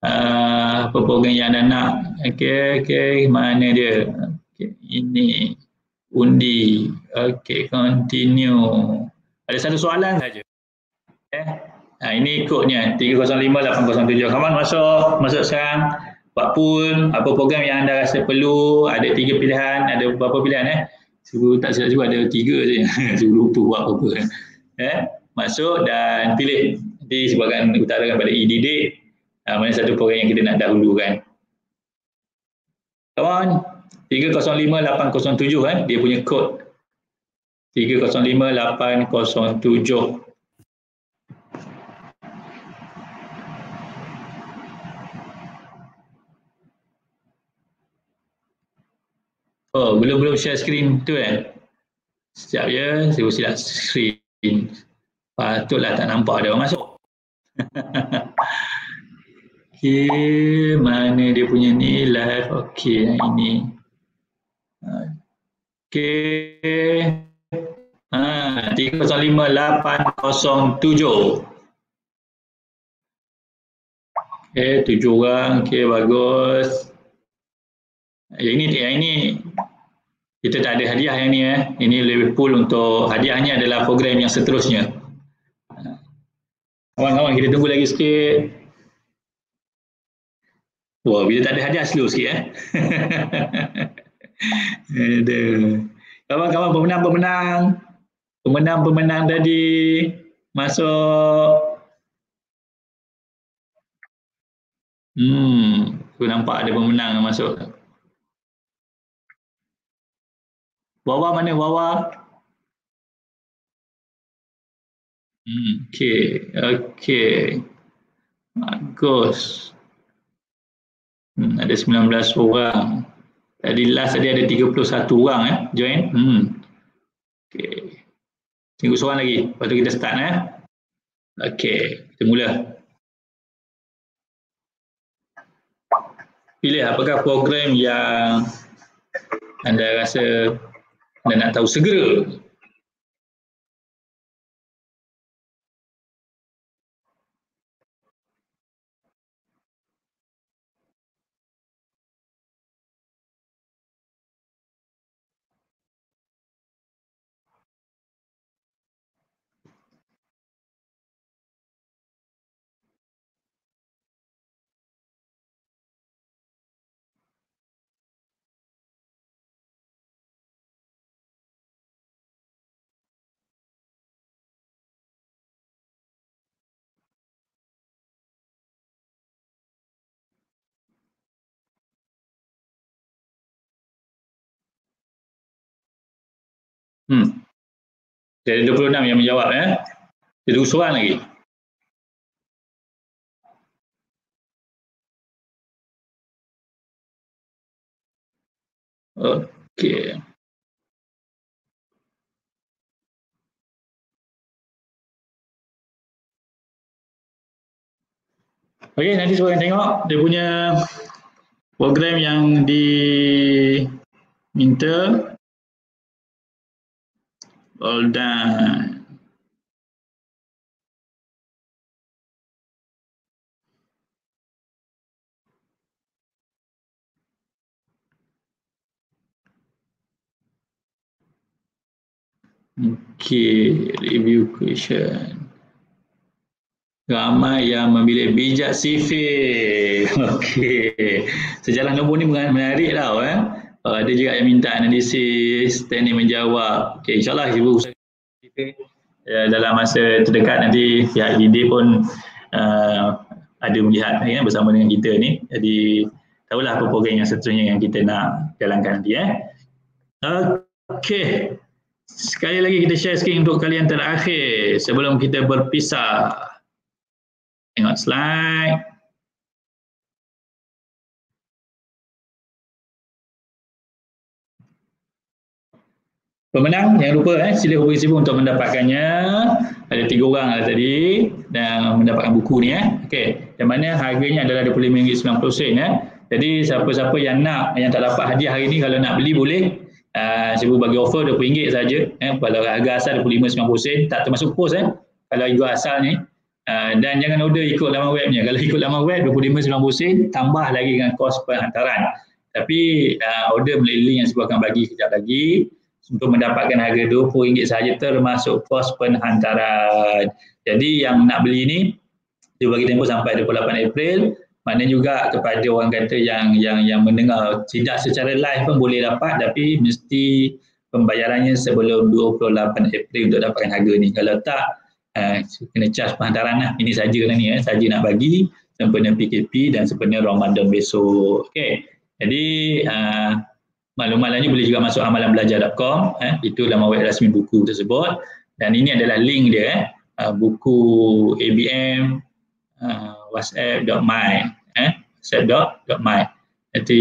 [SPEAKER 2] Apa program yang anda nak? Okey, mana dia? Okay, ini undi. Okey, continue. Ada satu soalan saja. Ini kodnya 305-807. Kawan masuk sekarang. Buat poll, apa program yang anda rasa perlu? Ada 3 pilihan, ada berapa pilihan tak silap juga ada 3 saja. Saya lupa buat apa. Masuk dan pilih. Nanti sebagian utarakan pada e-didik mana satu program yang kita nak dahulukan. Kawan, 305-807 dia punya kod. 305-807. Oh, belum share screen tu Sekejap ya, saya silap screen. Patutlah tak nampak ada orang masuk. Okey, mana dia punya ni live. Okey, yang ini. Okey. 305-807. Okey, 7 orang. Okey, bagus. Yang ini kita tak ada hadiah yang ni Ini lebih pool untuk hadiahnya adalah program yang seterusnya. Kawan-kawan kita tunggu lagi sikit. Wah, bila tak ada hadiah slow sikit Kawan-kawan pemenang tadi masuk. Aku nampak ada pemenang yang masuk. Wawa mana Wawa? Okey, okey. Bagus. Ada 19 orang. Tadi last tadi ada 31 orang join. Okey. Tunggu seorang lagi. Lepas tu kita start Okey, kita mula. Pilih apakah program yang anda rasa anda nak tahu segera. Jadi 26 yang menjawab Jadi seorang lagi. Okey. Okey, nanti seorang tengok dia punya program yang diminta. All done. Okay, review question. Ramai yang memilih bijak sifil. Okey. Sejarah nombor ni menarik tau ada juga yang minta analisis, teknik menjawab. Okey, insyaAllah ibu kita dalam masa terdekat nanti pihak IDD pun ada melihat bersama dengan kita ni. Jadi tahulah apa program yang seterusnya yang kita nak jalankan nanti Okey. Sekali lagi kita share screen untuk kalian terakhir sebelum kita berpisah. Tengok slide. Pemenang, jangan lupa sila hubungi Sibu untuk mendapatkannya. Ada 3 orang tadi dan mendapatkan buku ni Okey, yang mana harganya adalah RM25.90 Jadi siapa-siapa yang tak dapat hadiah hari ni, kalau nak beli boleh. Sibu bagi offer RM20 saja. Kalau harga asal RM25.90 tak termasuk pos kalau ikut asal ni. Dan jangan order ikut laman webnya. Kalau ikut laman web RM25.90 tambah lagi dengan kos penghantaran. Tapi order melalui link yang Sibu akan bagi kejap lagi untuk mendapatkan harga RM20 saja termasuk kos penghantaran. Jadi yang nak beli ni dia bagi tempoh sampai 28 April. Mana juga kepada orang kata yang mendengar tidak secara live pun boleh dapat, tapi mesti pembayarannya sebelum 28 April untuk dapatkan harga ni. Kalau tak kena charge penghantaran Ini saja ni saja nak bagi sempena PKP dan sempena Ramadan besok. Okey. Jadi maklumat lainnya boleh juga masuk amalanbelajar.com itu laman web rasmi buku tersebut, dan ini adalah link dia buku ABM whatsapp.my whatsapp.my. Nanti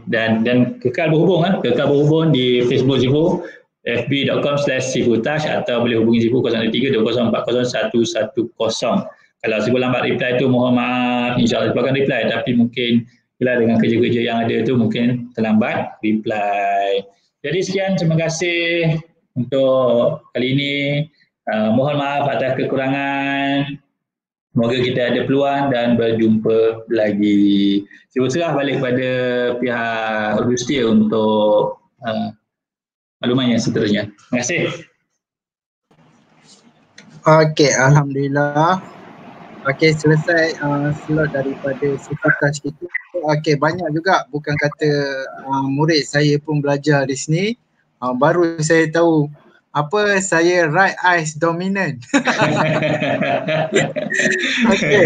[SPEAKER 2] dan kekal berhubung di Facebook Sifu, fb.com/sifutouch, atau boleh hubungi Sifu 0320401110. Kalau Sifu lambat reply tu mohon maaf, insyaAllah Sifu akan reply, tapi mungkin dengan kerja-kerja yang ada tu mungkin terlambat reply. Jadi sekian, terima kasih untuk kali ini. Mohon maaf atas kekurangan. Semoga kita ada peluang dan berjumpa lagi. Saya serah balik pada pihak Rustia untuk maklumat yang seterusnya. Terima kasih.
[SPEAKER 1] Okey, alhamdulillah. Okey, selesai slot daripada Sifutouch kita. Okey, banyak juga, bukan kata murid saya pun belajar di sini. Baru saya tahu apa saya right eyes dominant. Okey.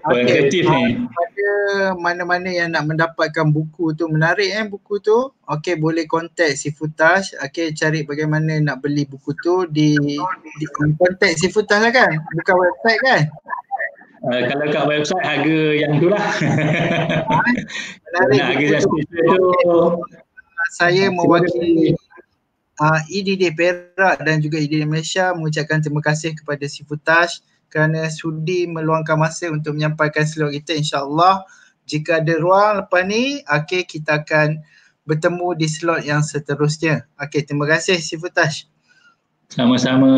[SPEAKER 2] Kreatif ni.
[SPEAKER 1] ada mana-mana yang nak mendapatkan buku tu, menarik buku tu, okey boleh contact Sifutaj. Okey, cari bagaimana nak beli buku tu di contact Sifutaj lah kan, bukan website kan.
[SPEAKER 2] Kalau kat website harga yang tu lah.
[SPEAKER 1] Menarik
[SPEAKER 2] harga
[SPEAKER 1] buku tu. Saya mewakili IDD Perak dan juga IDD Malaysia mengucapkan terima kasih kepada Sifutaj kerana sudi meluangkan masa untuk menyampaikan slot kita. InsyaAllah jika ada ruang lepas ni, okey, kita akan bertemu di slot yang seterusnya. Okey, terima kasih Sifutaj.
[SPEAKER 2] Sama-sama.